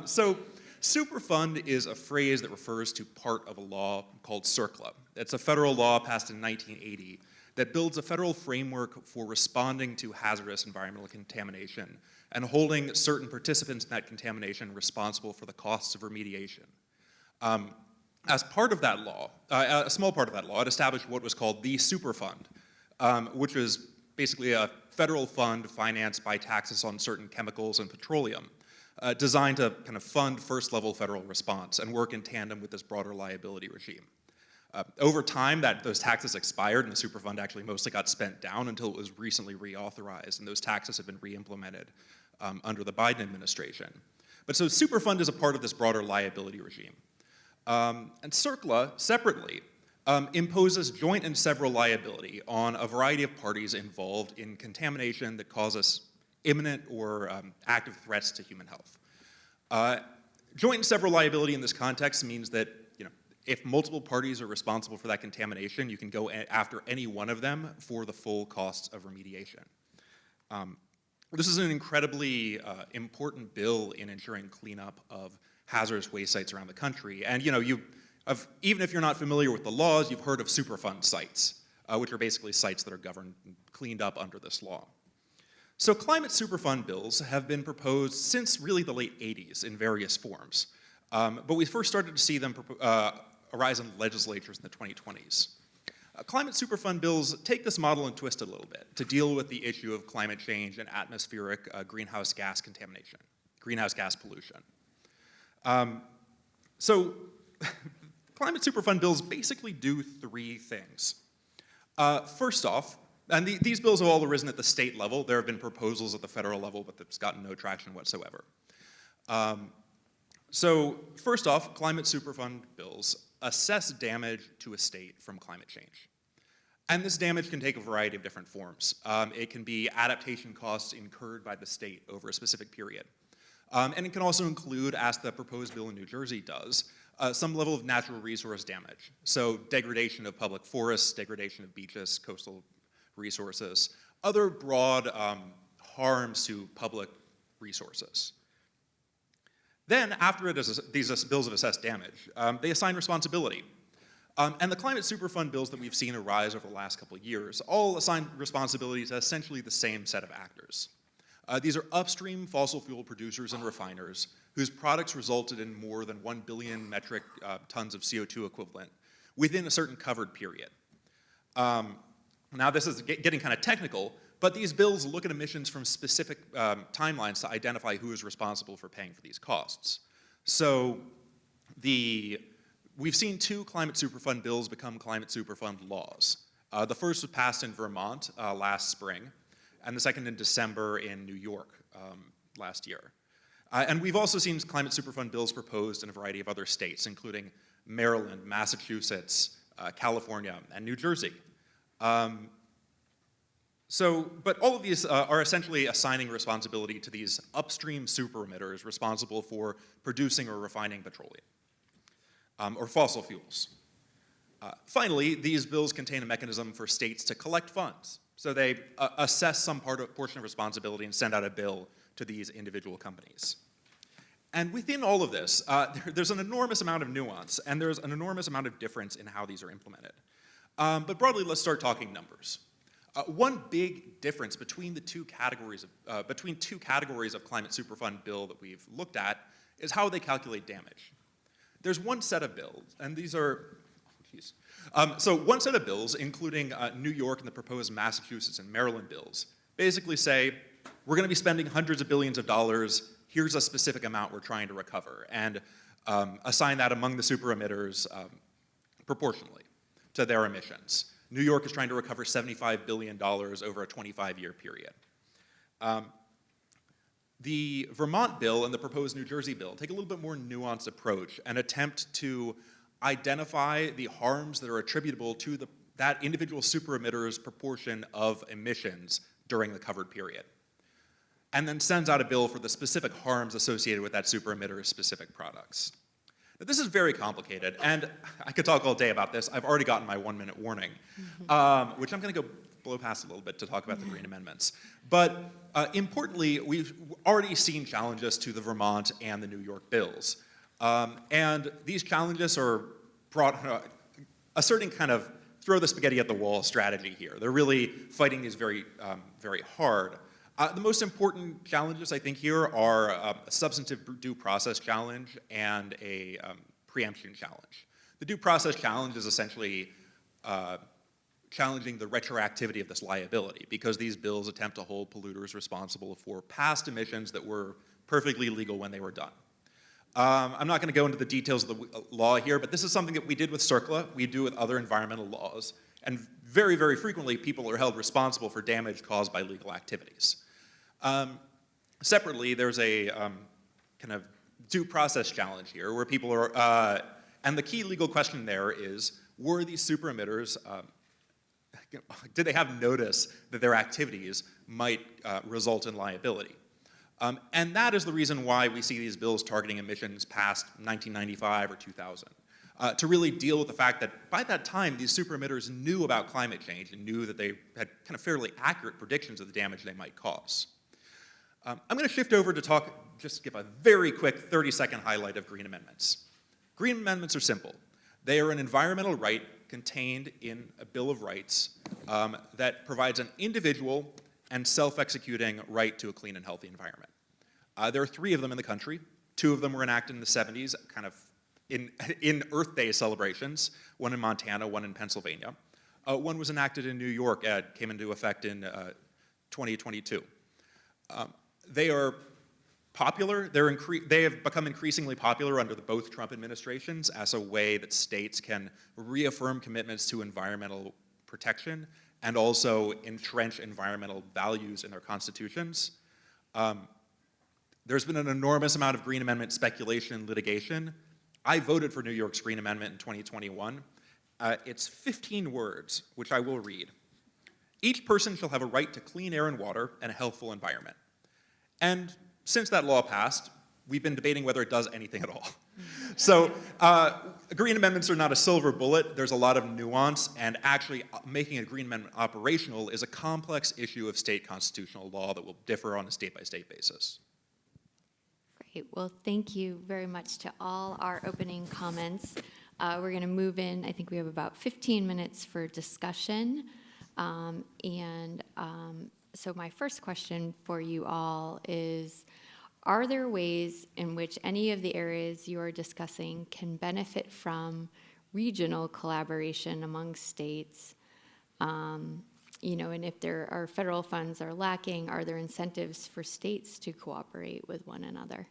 So Superfund is a phrase that refers to part of a law called CERCLA. It's a federal law passed in 1980 that builds a federal framework for responding to hazardous environmental contamination and holding certain participants in that contamination responsible for the costs of remediation. As part of that law, a small part of that law, it established what was called the Superfund, which was basically a federal fund financed by taxes on certain chemicals and petroleum, designed to kind of fund first-level federal response and work in tandem with this broader liability regime. Over time, those taxes expired, and the Superfund actually mostly got spent down until it was recently reauthorized, and those taxes have been re-implemented under the Biden administration. But so Superfund is a part of this broader liability regime. And CERCLA, separately, imposes joint and several liability on a variety of parties involved in contamination that causes imminent or active threats to human health. Joint and several liability in this context means that if multiple parties are responsible for that contamination, you can go after any one of them for the full costs of remediation. This is an incredibly important bill in ensuring cleanup of hazardous waste sites around the country. And even if you're not familiar with the laws, you've heard of Superfund sites, which are basically sites that are governed and cleaned up under this law. So climate Superfund bills have been proposed since really the late 80s in various forms. But we first started to see them arise in legislatures in the 2020s. Climate Superfund bills take this model and twist it a little bit to deal with the issue of climate change and atmospheric greenhouse gas contamination, greenhouse gas pollution. So climate Superfund bills basically do three things. First off, and these bills have all arisen at the state level. There have been proposals at the federal level, but that's gotten no traction whatsoever. So first off, climate Superfund bills assess damage to a state from climate change. And this damage can take a variety of different forms. It can be adaptation costs incurred by the state over a specific period. And it can also include, as the proposed bill in New Jersey does, some level of natural resource damage. So degradation of public forests, degradation of beaches, coastal resources, other broad harms to public resources. Then, after these bills have assessed damage, they assign responsibility. And the climate Superfund bills that we've seen arise over the last couple of years all assign responsibilities to essentially the same set of actors. These are upstream fossil fuel producers and refiners whose products resulted in more than 1 billion metric tons of CO2 equivalent within a certain covered period. Now this is getting kind of technical, but these bills look at emissions from specific timelines to identify who is responsible for paying for these costs. So we've seen two climate Superfund bills become climate Superfund laws. The first was passed in Vermont last spring, and the second in December in New York last year. And we've also seen climate Superfund bills proposed in a variety of other states, including Maryland, Massachusetts, California, and New Jersey. But all of these are essentially assigning responsibility to these upstream super emitters responsible for producing or refining petroleum or fossil fuels. Finally, these bills contain a mechanism for states to collect funds. So they assess some portion of responsibility and send out a bill to these individual companies. And within all of this, there's an enormous amount of nuance, and there's an enormous amount of difference in how these are implemented. But broadly, let's start talking numbers. One big difference between two categories of climate Superfund bill that we've looked at is how they calculate damage. There's one set of bills, and these are, so one set of bills, including New York and the proposed Massachusetts and Maryland bills, basically say, we're going to be spending hundreds of billions of dollars, here's a specific amount we're trying to recover, and assign that among the super emitters proportionally to their emissions. New York is trying to recover $75 billion over a 25-year period. The Vermont bill and the proposed New Jersey bill take a little bit more nuanced approach and attempt to identify the harms that are attributable to that individual super emitter's proportion of emissions during the covered period. and then sends out a bill for the specific harms associated with that super emitter's specific products. Now, this is very complicated, and I could talk all day about this. I've already gotten my 1-minute warning, which I'm going to go blow past a little bit to talk about the Green Amendments. But importantly, we've already seen challenges to the Vermont and the New York bills. And these challenges are brought, asserting kind of throw the spaghetti at the wall strategy here. They're really fighting these very, very hard. The most important challenges, I think, here are a substantive due process challenge and a preemption challenge. The due process challenge is essentially challenging the retroactivity of this liability, because these bills attempt to hold polluters responsible for past emissions that were perfectly legal when they were done. I'm not going to go into the details of the law here, but this is something that we did with CERCLA, we do with other environmental laws, and very, very frequently people are held responsible for damage caused by legal activities. Separately, there's a kind of due process challenge here where people are, and the key legal question there is, were these super emitters, did they have notice that their activities might result in liability? And that is the reason why we see these bills targeting emissions past 1995 or 2000, to really deal with the fact that by that time, these super emitters knew about climate change and knew that they had kind of fairly accurate predictions of the damage they might cause. I'm going to shift over to just give a very quick 30-second highlight of Green Amendments. Green Amendments are simple. They are an environmental right contained in a Bill of Rights that provides an individual and self-executing right to a clean and healthy environment. There are 3 of them in the country. 2 of them were enacted in the 70s, kind of in Earth Day celebrations, one in Montana, one in Pennsylvania. One was enacted in New York, came into effect in 2022. They are popular. They have become increasingly popular under both Trump administrations as a way that states can reaffirm commitments to environmental protection and also entrench environmental values in their constitutions. There's been an enormous amount of Green Amendment speculation and litigation. I voted for New York's Green Amendment in 2021. It's 15 words, which I will read. Each person shall have a right to clean air and water and a healthful environment. And since that law passed, we've been debating whether it does anything at all. So Green Amendments are not a silver bullet. There's a lot of nuance, and actually making a Green Amendment operational is a complex issue of state constitutional law that will differ on a state-by-state basis. Great. Well, thank you very much to all our opening comments. We're going to move in. I think we have about 15 minutes for discussion. So my first question for you all is, are there ways in which any of the areas you are discussing can benefit from regional collaboration among states? And if there are federal funds are lacking, are there incentives for states to cooperate with one another?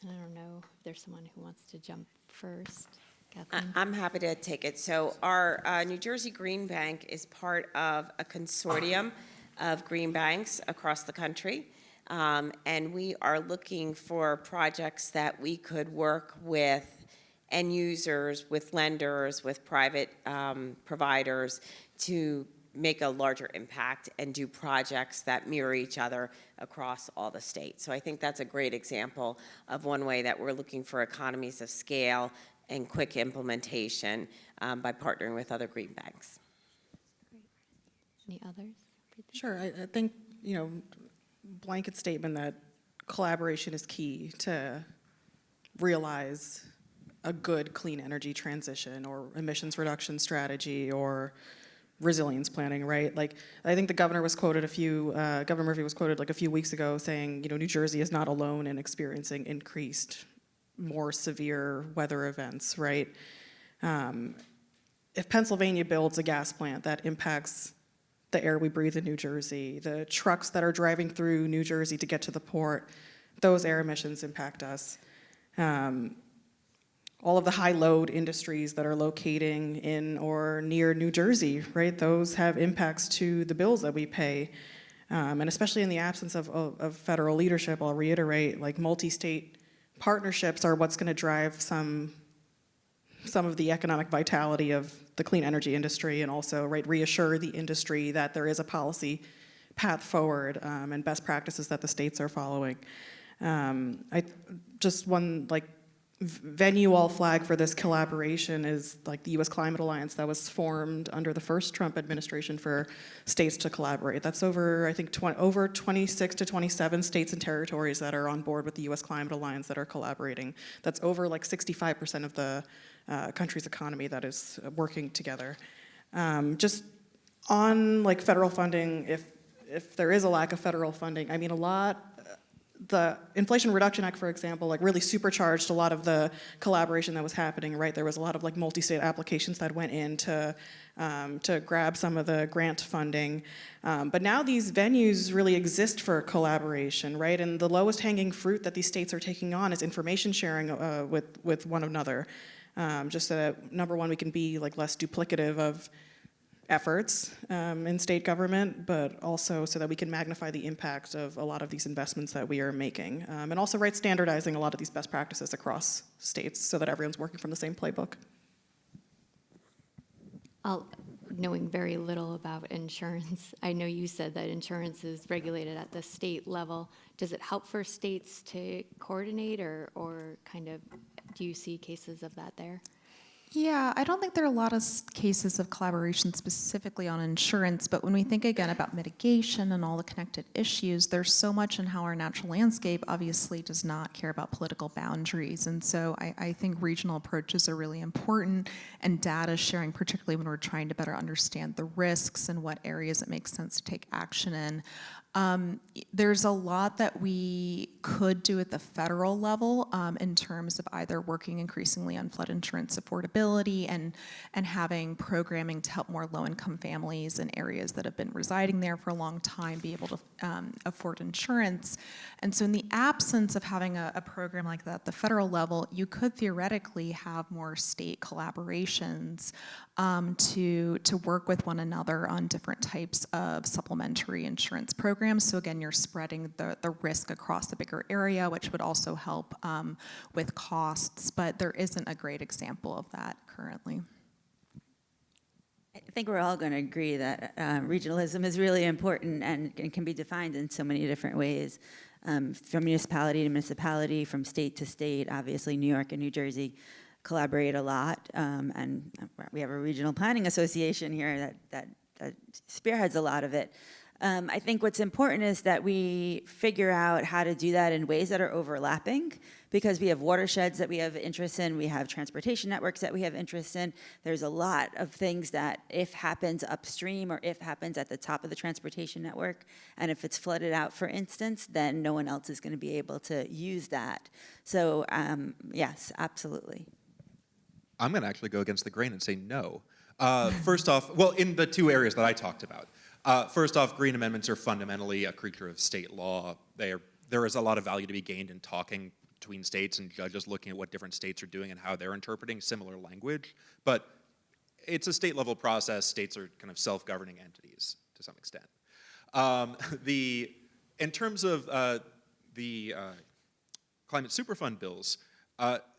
And I don't know if there's someone who wants to jump first. Kathleen? I'm happy to take it. So our New Jersey Green Bank is part of a consortium of green banks across the country. And we are looking for projects that we could work with end users, with lenders, with private providers to make a larger impact and do projects that mirror each other across all the states. So I think that's a great example of one way that we're looking for economies of scale and quick implementation by partnering with other green banks. Any others? Sure, I think, blanket statement that collaboration is key to realize a good clean energy transition or emissions reduction strategy or resilience planning, right? Like, I think the governor was quoted Governor Murphy was quoted like a few weeks ago saying, New Jersey is not alone in experiencing increased, more severe weather events, right? If Pennsylvania builds a gas plant that impacts the air we breathe in New Jersey, the trucks that are driving through New Jersey to get to the port, those air emissions impact us. All of the high load industries that are locating in or near New Jersey, right? Those have impacts to the bills that we pay. And especially in the absence of federal leadership, I'll reiterate, like multi-state partnerships are what's gonna drive some of the economic vitality of the clean energy industry, and also, right, reassure the industry that there is a policy path forward and best practices that the states are following. Just one venue all flag for this collaboration is like the U.S. Climate Alliance that was formed under the first Trump administration for states to collaborate. That's over, I think, over 26 to 27 states and territories that are on board with the U.S. Climate Alliance that are collaborating. That's over like 65% of the country's economy that is working together. Just on like federal funding, if there is a lack of federal funding, I mean the Inflation Reduction Act, for example, like really supercharged a lot of the collaboration that was happening, right? There was a lot of like multi-state applications that went in to grab some of the grant funding. But now these venues really exist for collaboration, right? And the lowest hanging fruit that these states are taking on is information sharing with one another. Just so that, number one, we can be like less duplicative of efforts in state government, but also so that we can magnify the impact of a lot of these investments that we are making. And also, right, standardizing a lot of these best practices across states so that everyone's working from the same playbook. Knowing very little about insurance, I know you said that insurance is regulated at the state level. Does it help for states to coordinate or kind of, do you see cases of that there? Yeah, I don't think there are a lot of cases of collaboration specifically on insurance, but when we think again about mitigation and all the connected issues, there's so much in how our natural landscape obviously does not care about political boundaries. And so I think regional approaches are really important, and data sharing, particularly when we're trying to better understand the risks and what areas it makes sense to take action in. There's a lot that we could do at the federal level in terms of either working increasingly on flood insurance affordability and having programming to help more low-income families in areas that have been residing there for a long time be able to afford insurance. And so in the absence of having a program like that at the federal level, you could theoretically have more state collaborations to work with one another on different types of supplementary insurance programs. So again, you're spreading the risk across a bigger area, which would also help with costs, but there isn't a great example of that currently. I think we're all going to agree that regionalism is really important and can be defined in so many different ways, from municipality to municipality, from state to state. Obviously, New York and New Jersey collaborate a lot, and we have a regional planning association here that spearheads a lot of it. I think what's important is that we figure out how to do that in ways that are overlapping, because we have watersheds that we have interest in, we have transportation networks that we have interest in. There's a lot of things that if happens upstream or if happens at the top of the transportation network, and if it's flooded out, for instance, then no one else is going to be able to use that. So yes, absolutely. I'm going to actually go against the grain and say no. First off, well, in the two areas that I talked about. First off, green amendments are fundamentally a creature of state law. There is a lot of value to be gained in talking between states and judges looking at what different states are doing and how they're interpreting similar language. But it's a state-level process. States are kind of self-governing entities to some extent. In terms of the climate superfund bills,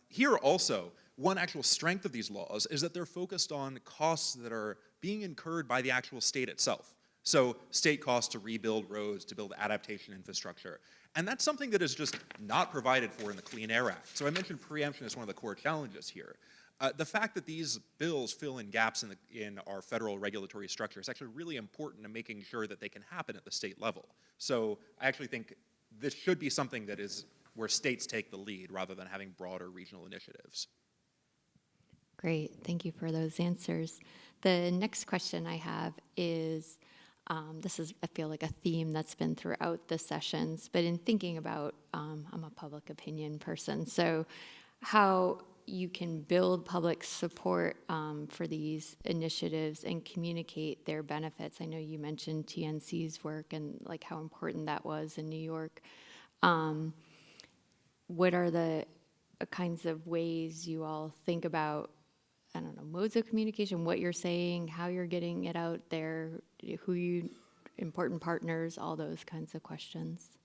here also, one actual strength of these laws is that they're focused on costs that are being incurred by the actual state itself. So state costs to rebuild roads, to build adaptation infrastructure. And that's something that is just not provided for in the Clean Air Act. So I mentioned preemption as one of the core challenges here. The fact that these bills fill in gaps in our federal regulatory structure is actually really important in making sure that they can happen at the state level. So I actually think this should be something that is where states take the lead rather than having broader regional initiatives. Great, thank you for those answers. The next question I have is, this is, I feel like, a theme that's been throughout the sessions, but in thinking about, I'm a public opinion person, so how you can build public support for these initiatives and communicate their benefits. I know you mentioned TNC's work and like how important that was in New York. What are the kinds of ways you all think about, I don't know, modes of communication, what you're saying, how you're getting it out there, important partners, all those kinds of questions?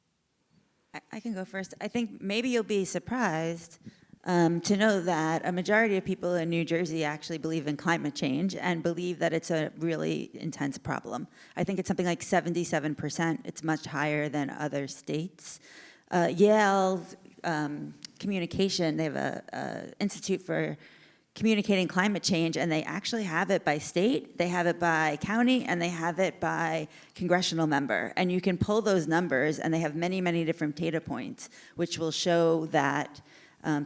I can go first. I think maybe you'll be surprised to know that a majority of people in New Jersey actually believe in climate change and believe that it's a really intense problem. I think it's something like 77%. It's much higher than other states. Yale's communication, they have a Institute for Communicating Climate Change, and they actually have it by state, they have it by county, and they have it by congressional member. And you can pull those numbers, and they have many, many different data points, which will show that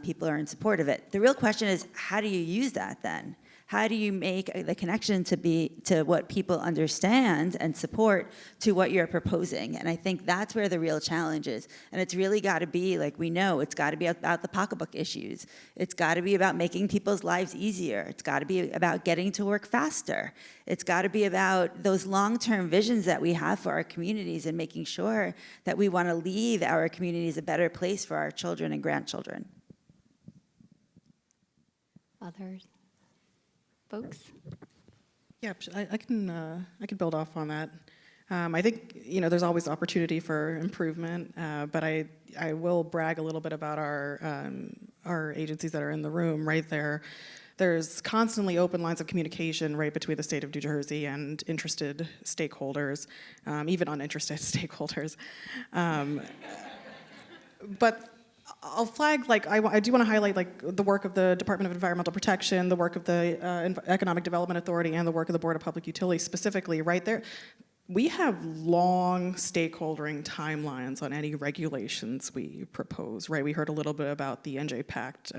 people are in support of it. The real question is, how do you use that then? How do you make the connection to what people understand and support to what you're proposing? And I think that's where the real challenge is. And it's really got to be, like we know, it's got to be about the pocketbook issues. It's got to be about making people's lives easier. It's got to be about getting to work faster. It's got to be about those long-term visions that we have for our communities and making sure that we want to leave our communities a better place for our children and grandchildren. Others? Folks? Yeah, I can build off on that. I think there's always opportunity for improvement, but I will brag a little bit about our agencies that are in the room right there. There's constantly open lines of communication right between the state of New Jersey and interested stakeholders, even uninterested stakeholders. But I'll flag, I do want to highlight, the work of the Department of Environmental Protection, the work of the Economic Development Authority, and the work of the Board of Public Utilities specifically right there. We have long stakeholdering timelines on any regulations we propose, right? We heard a little bit about the NJ Pact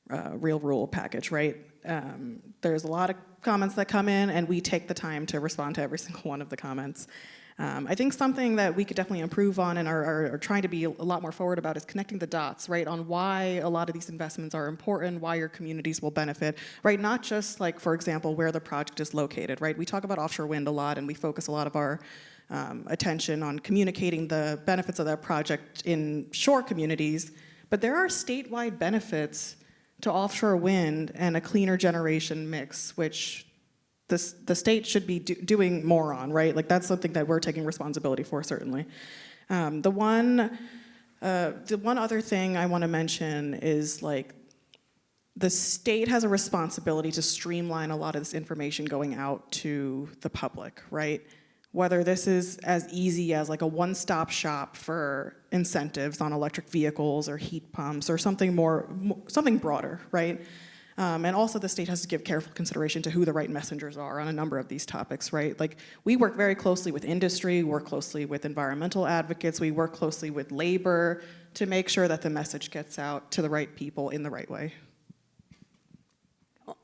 Real Rule package, right? There's a lot of comments that come in, and we take the time to respond to every single one of the comments. I think something that we could definitely improve on and are trying to be a lot more forward about is connecting the dots, right, on why a lot of these investments are important, why your communities will benefit, right? Not just for example, where the project is located, right? We talk about offshore wind a lot, and we focus a lot of our attention on communicating the benefits of that project in shore communities, but there are statewide benefits to offshore wind and a cleaner generation mix, which the state should be doing more on, right? That's something that we're taking responsibility for, certainly. The one other thing I want to mention is the state has a responsibility to streamline a lot of this information going out to the public, right? Whether this is as easy as a one-stop shop for incentives on electric vehicles or heat pumps or something something broader, right? And also the state has to give careful consideration to who the right messengers are on a number of these topics, right? We work very closely with industry, we work closely with environmental advocates, we work closely with labor to make sure that the message gets out to the right people in the right way.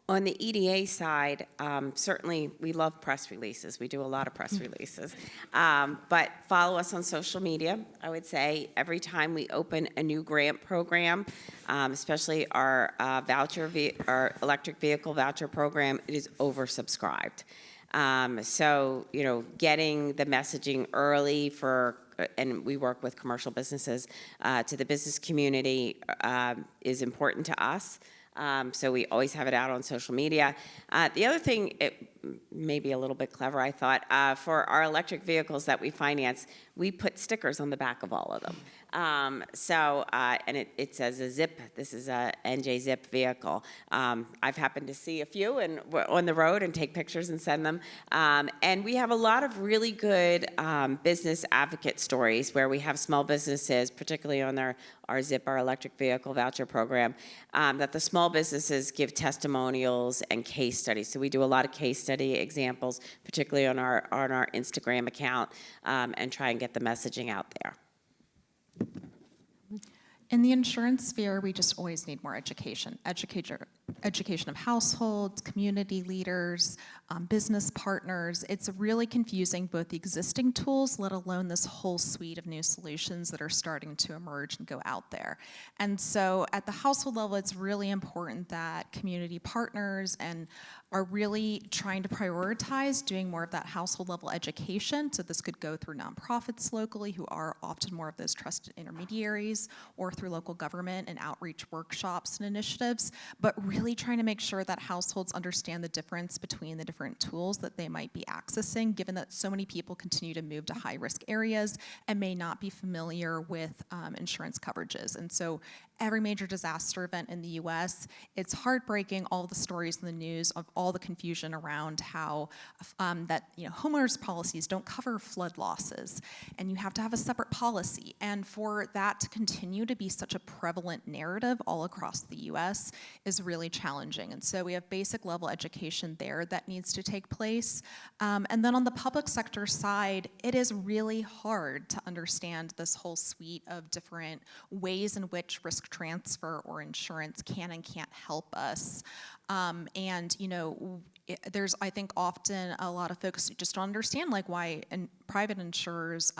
On the EDA side, certainly we love press releases. We do a lot of press releases. But follow us on social media. I would say every time we open a new grant program, especially our our electric vehicle voucher program, it is oversubscribed. So, getting the messaging early and we work with commercial businesses, to the business community is important to us. So we always have it out on social media. The other thing, it may be a little bit clever, I thought, for our electric vehicles that we finance, we put stickers on the back of all of them. And it says a Zip, this is a NJ Zip vehicle. I've happened to see a few on the road and take pictures and send them. And we have a lot of really good business advocate stories where we have small businesses, particularly on our Zip, our electric vehicle voucher program, that the small businesses give testimonials and case studies. So we do a lot of case study examples, particularly on our Instagram account, and try and get the messaging out there. In the insurance sphere, we just always need more education. Education of households, community leaders, business partners. It's really confusing, both the existing tools, let alone this whole suite of new solutions that are starting to emerge and go out there. And so at the household level, it's really important that community partners are really trying to prioritize doing more of that household level education. So this could go through nonprofits locally, who are often more of those trusted intermediaries, or through local government and outreach workshops and initiatives, but really trying to make sure that households understand the difference between the different tools that they might be accessing, given that so many people continue to move to high risk areas and may not be familiar with insurance coverages. And so every major disaster event in the US, it's heartbreaking, all the stories in the news of all the confusion around how that homeowners policies don't cover flood losses, and you have to have a separate policy. And for that to continue to be such a prevalent narrative all across the US is really challenging. And so we have basic level education there that needs to take place. And then on the public sector side, it is really hard to understand this whole suite of different ways in which risk transfer or insurance can and can't help us. There's, I think, often a lot of folks who just don't understand why private insurers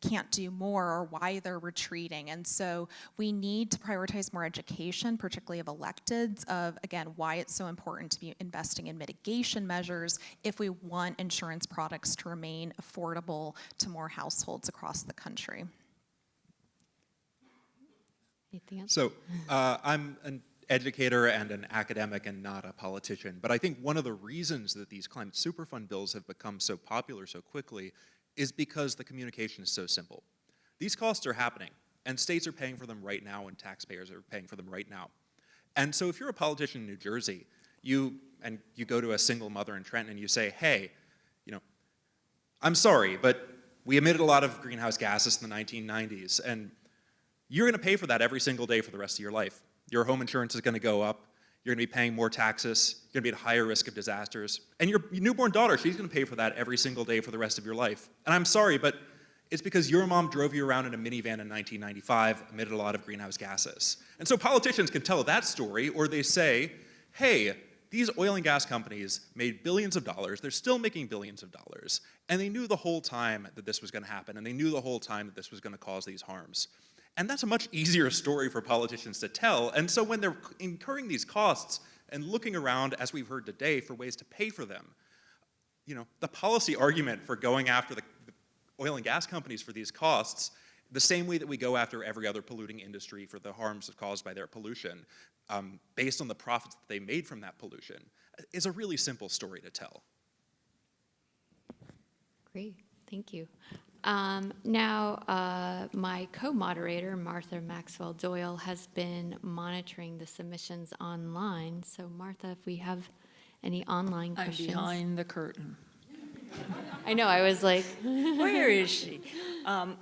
can't do more or why they're retreating. And so we need to prioritize more education, particularly of electeds, of, again, why it's so important to be investing in mitigation measures if we want insurance products to remain affordable to more households across the country. Anything else? So I'm an educator and an academic and not a politician, but I think one of the reasons that these climate superfund bills have become so popular so quickly is because the communication is so simple. These costs are happening, and states are paying for them right now, and taxpayers are paying for them right now. And so if you're a politician in New Jersey, you go to a single mother in Trenton and you say, hey, I'm sorry, but we emitted a lot of greenhouse gases in the 1990s, and you're going to pay for that every single day for the rest of your life. Your home insurance is going to go up. You're going to be paying more taxes. You're going to be at higher risk of disasters. And your newborn daughter, she's going to pay for that every single day for the rest of your life. And I'm sorry, but it's because your mom drove you around in a minivan in 1995, emitted a lot of greenhouse gases. And so politicians can tell that story, or they say, hey, these oil and gas companies made billions of dollars. They're still making billions of dollars. And they knew the whole time that this was going to happen. And they knew the whole time that this was going to cause these harms. And that's a much easier story for politicians to tell. And so when they're incurring these costs and looking around, as we've heard today, for ways to pay for them, the policy argument for going after the oil and gas companies for these costs, the same way that we go after every other polluting industry for the harms caused by their pollution, based on the profits that they made from that pollution, is a really simple story to tell. Great, thank you. Now, my co-moderator, Martha Maxwell Doyle, has been monitoring the submissions online. So Martha, if we have any online questions. I'm behind the curtain. I know, I was like. Where is she?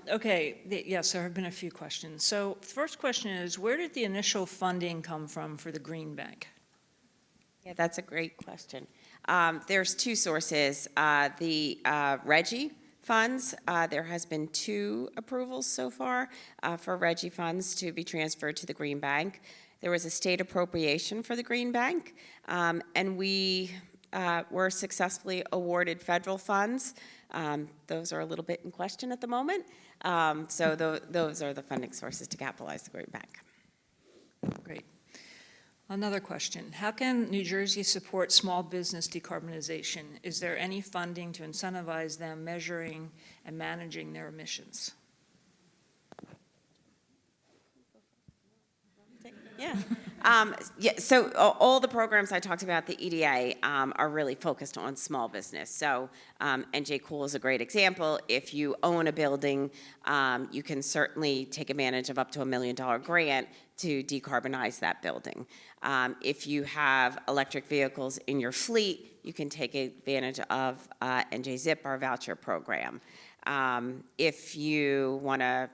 Okay, yes, there have been a few questions. So the first question is, where did the initial funding come from for the Green Bank? Yeah, that's a great question. There's two sources. The RGGI funds, there has been 2 approvals so far for RGGI funds to be transferred to the Green Bank. There was a state appropriation for the Green Bank, and we were successfully awarded federal funds. Those are a little bit in question at the moment. So those are the funding sources to capitalize the Green Bank. Great. Another question. How can New Jersey support small business decarbonization? Is there any funding to incentivize them measuring and managing their emissions? Yeah. So all the programs I talked about, the EDA, are really focused on small business. So NJ Cool is a great example. If you own a building, you can certainly take advantage of up to $1 million grant to decarbonize that building. If you have electric vehicles in your fleet, you can take advantage of NJ Zip, our voucher program. If you want to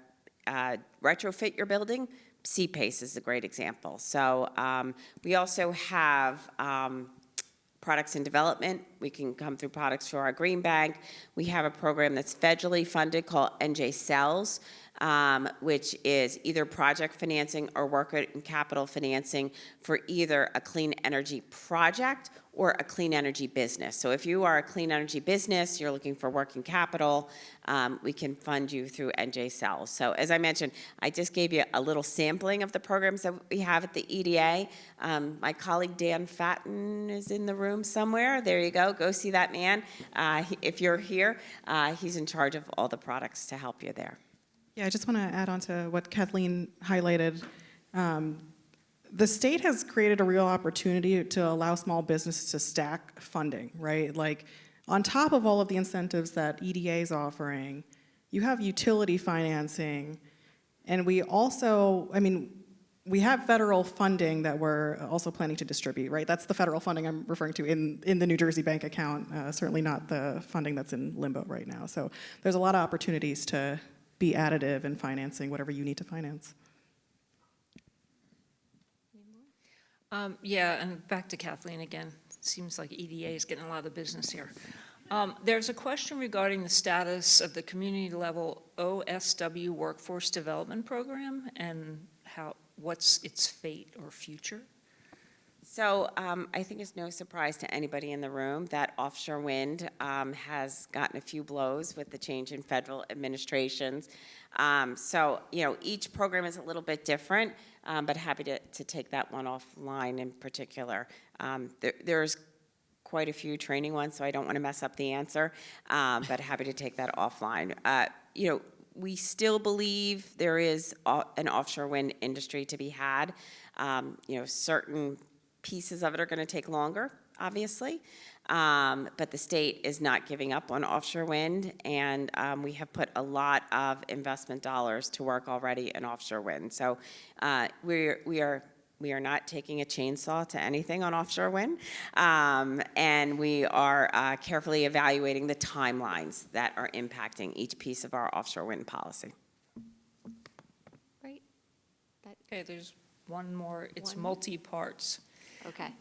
retrofit your building, CPACE is a great example. So we also have products in development. We can come through products for our Green Bank. We have a program that's federally funded called NJ Cells, which is either project financing or working capital financing for either a clean energy project or a clean energy business. So if you are a clean energy business, you're looking for working capital, we can fund you through NJ Cells. So as I mentioned, I just gave you a little sampling of the programs that we have at the EDA. My colleague Dan Fatton is in the room somewhere. There you go. Go see that man. If you're here, he's in charge of all the products to help you there. Yeah, I just want to add on to what Kathleen highlighted. The state has created a real opportunity to allow small businesses to stack funding, right? Like, on top of all of the incentives that EDA is offering, you have utility financing, and we also, we have federal funding that we're also planning to distribute, right? That's the federal funding I'm referring to in the New Jersey bank account, certainly not the funding that's in limbo right now. So there's a lot of opportunities to be additive in financing whatever you need to finance. Yeah, and back to Kathleen again. Seems like EDA is getting a lot of the business here. There's a question regarding the status of the community-level OSW Workforce Development Program and what's its fate or future? So I think it's no surprise to anybody in the room that offshore wind has gotten a few blows with the change in federal administrations. So, each program is a little bit different, but happy to take that one offline in particular. There's quite a few training ones, so I don't want to mess up the answer, but happy to take that offline. We still believe there is an offshore wind industry to be had. Certain pieces of it are going to take longer, obviously, but the state is not giving up on offshore wind, and we have put a lot of investment dollars to work already in offshore wind. So we are not taking a chainsaw to anything on offshore wind, and we are carefully evaluating the timelines that are impacting each piece of our offshore wind policy. Right? Okay, there's one more. It's One more? multi-parts. Okay.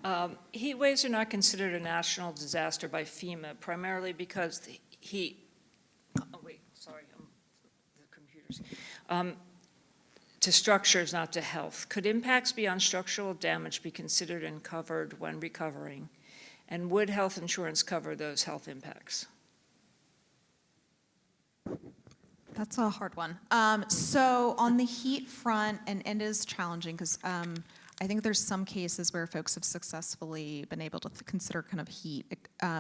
Heat waves are not considered a national disaster by FEMA, primarily because the heat, the computers, to structures, not to health. Could impacts beyond structural damage be considered and covered when recovering? And would health insurance cover those health impacts? That's a hard one. So on the heat front, and it is challenging because I think there's some cases where folks have successfully been able to consider kind of heat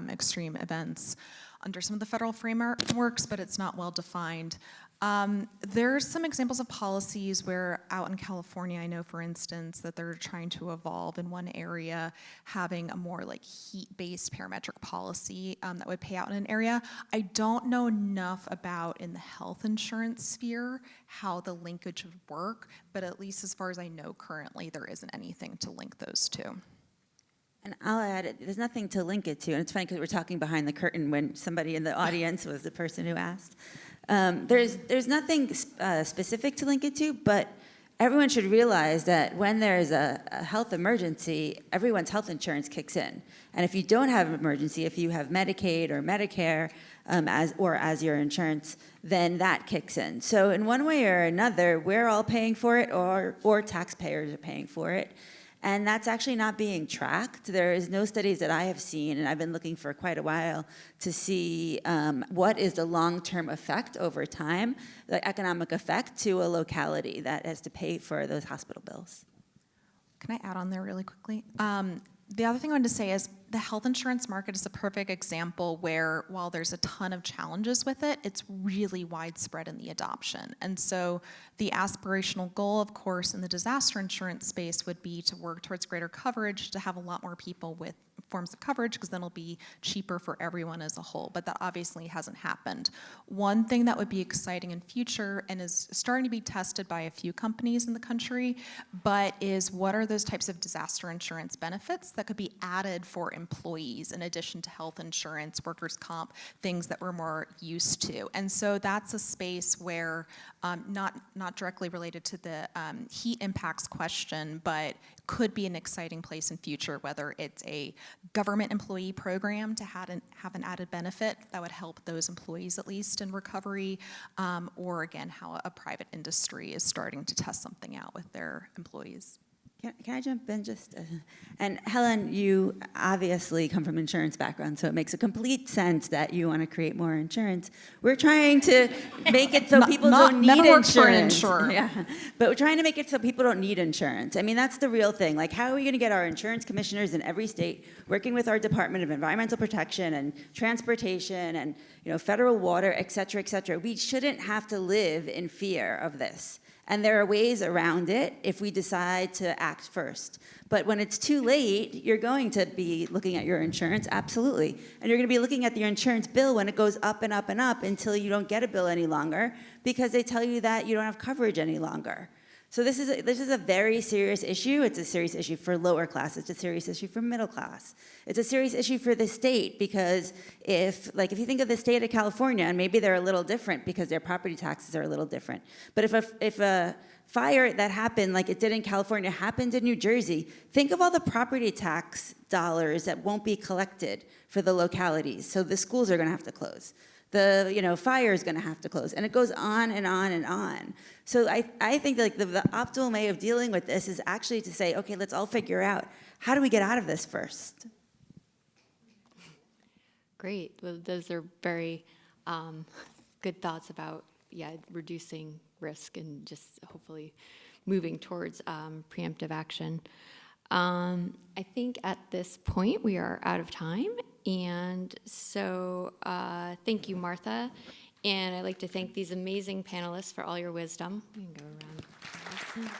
extreme events under some of the federal frameworks, but it's not well defined. There's some examples of policies where out in California, I know, for instance, that they're trying to evolve in one area, having a more like heat-based parametric policy that would pay out in an area. I don't know enough about in the health insurance sphere how the linkage would work, but at least as far as I know currently, there isn't anything to link those two. And I'll add, there's nothing to link it to. And it's funny because we're talking behind the curtain when somebody in the audience was the person who asked. There's nothing specific to link it to, but everyone should realize that when there's a health emergency, everyone's health insurance kicks in. And if you don't have an emergency, if you have Medicaid or Medicare as your insurance, then that kicks in. So in one way or another, we're all paying for it, or taxpayers are paying for it. And that's actually not being tracked. There is no studies that I have seen, and I've been looking for quite a while to see what is the long-term effect over time, the economic effect to a locality that has to pay for those hospital bills. Can I add on there really quickly? The other thing I wanted to say is the health insurance market is a perfect example where while there's a ton of challenges with it, it's really widespread in the adoption. And so the aspirational goal, of course, in the disaster insurance space would be to work towards greater coverage, to have a lot more people with forms of coverage, because then it'll be cheaper for everyone as a whole. But that obviously hasn't happened. One thing that would be exciting in future, and is starting to be tested by a few companies in the country, but is what are those types of disaster insurance benefits that could be added for employees in addition to health insurance, workers' comp, things that we're more used to. And so that's a space where, not directly related to the heat impacts question, but could be an exciting place in future, whether it's a government employee program to have an added benefit that would help those employees at least in recovery, or again, how a private industry is starting to test something out with their employees. Can I jump in just? And Helen, you obviously come from an insurance background, so it makes a complete sense that you want to create more insurance. We're trying to make it so people don't need insurance. Yeah, but we're trying to make it so people don't need insurance. I mean, that's the real thing. Like, how are we going to get our insurance commissioners in every state working with our Department of Environmental Protection and Transportation and federal water, et cetera, et cetera? We shouldn't have to live in fear of this. And there are ways around it if we decide to act first. But when it's too late, you're going to be looking at your insurance, absolutely. And you're going to be looking at your insurance bill when it goes up and up and up until you don't get a bill any longer because they tell you that you don't have coverage any longer. So this is a very serious issue. It's a serious issue for lower class. It's a serious issue for middle class. It's a serious issue for the state because if you think of the state of California, and maybe they're a little different because their property taxes are a little different. But if a fire that happened like it did in California happened in New Jersey, think of all the property tax dollars that won't be collected for the localities. So the schools are going to have to close. The fire is going to have to close, and it goes on and on and on. So I think like the optimal way of dealing with this is actually to say, okay, let's all figure out how do we get out of this first. Great. Well, those are very good thoughts about, reducing risk and just hopefully moving towards preemptive action. I think at this point we are out of time. And so thank you, Martha. And I'd like to thank these amazing panelists for all your wisdom. We can go around.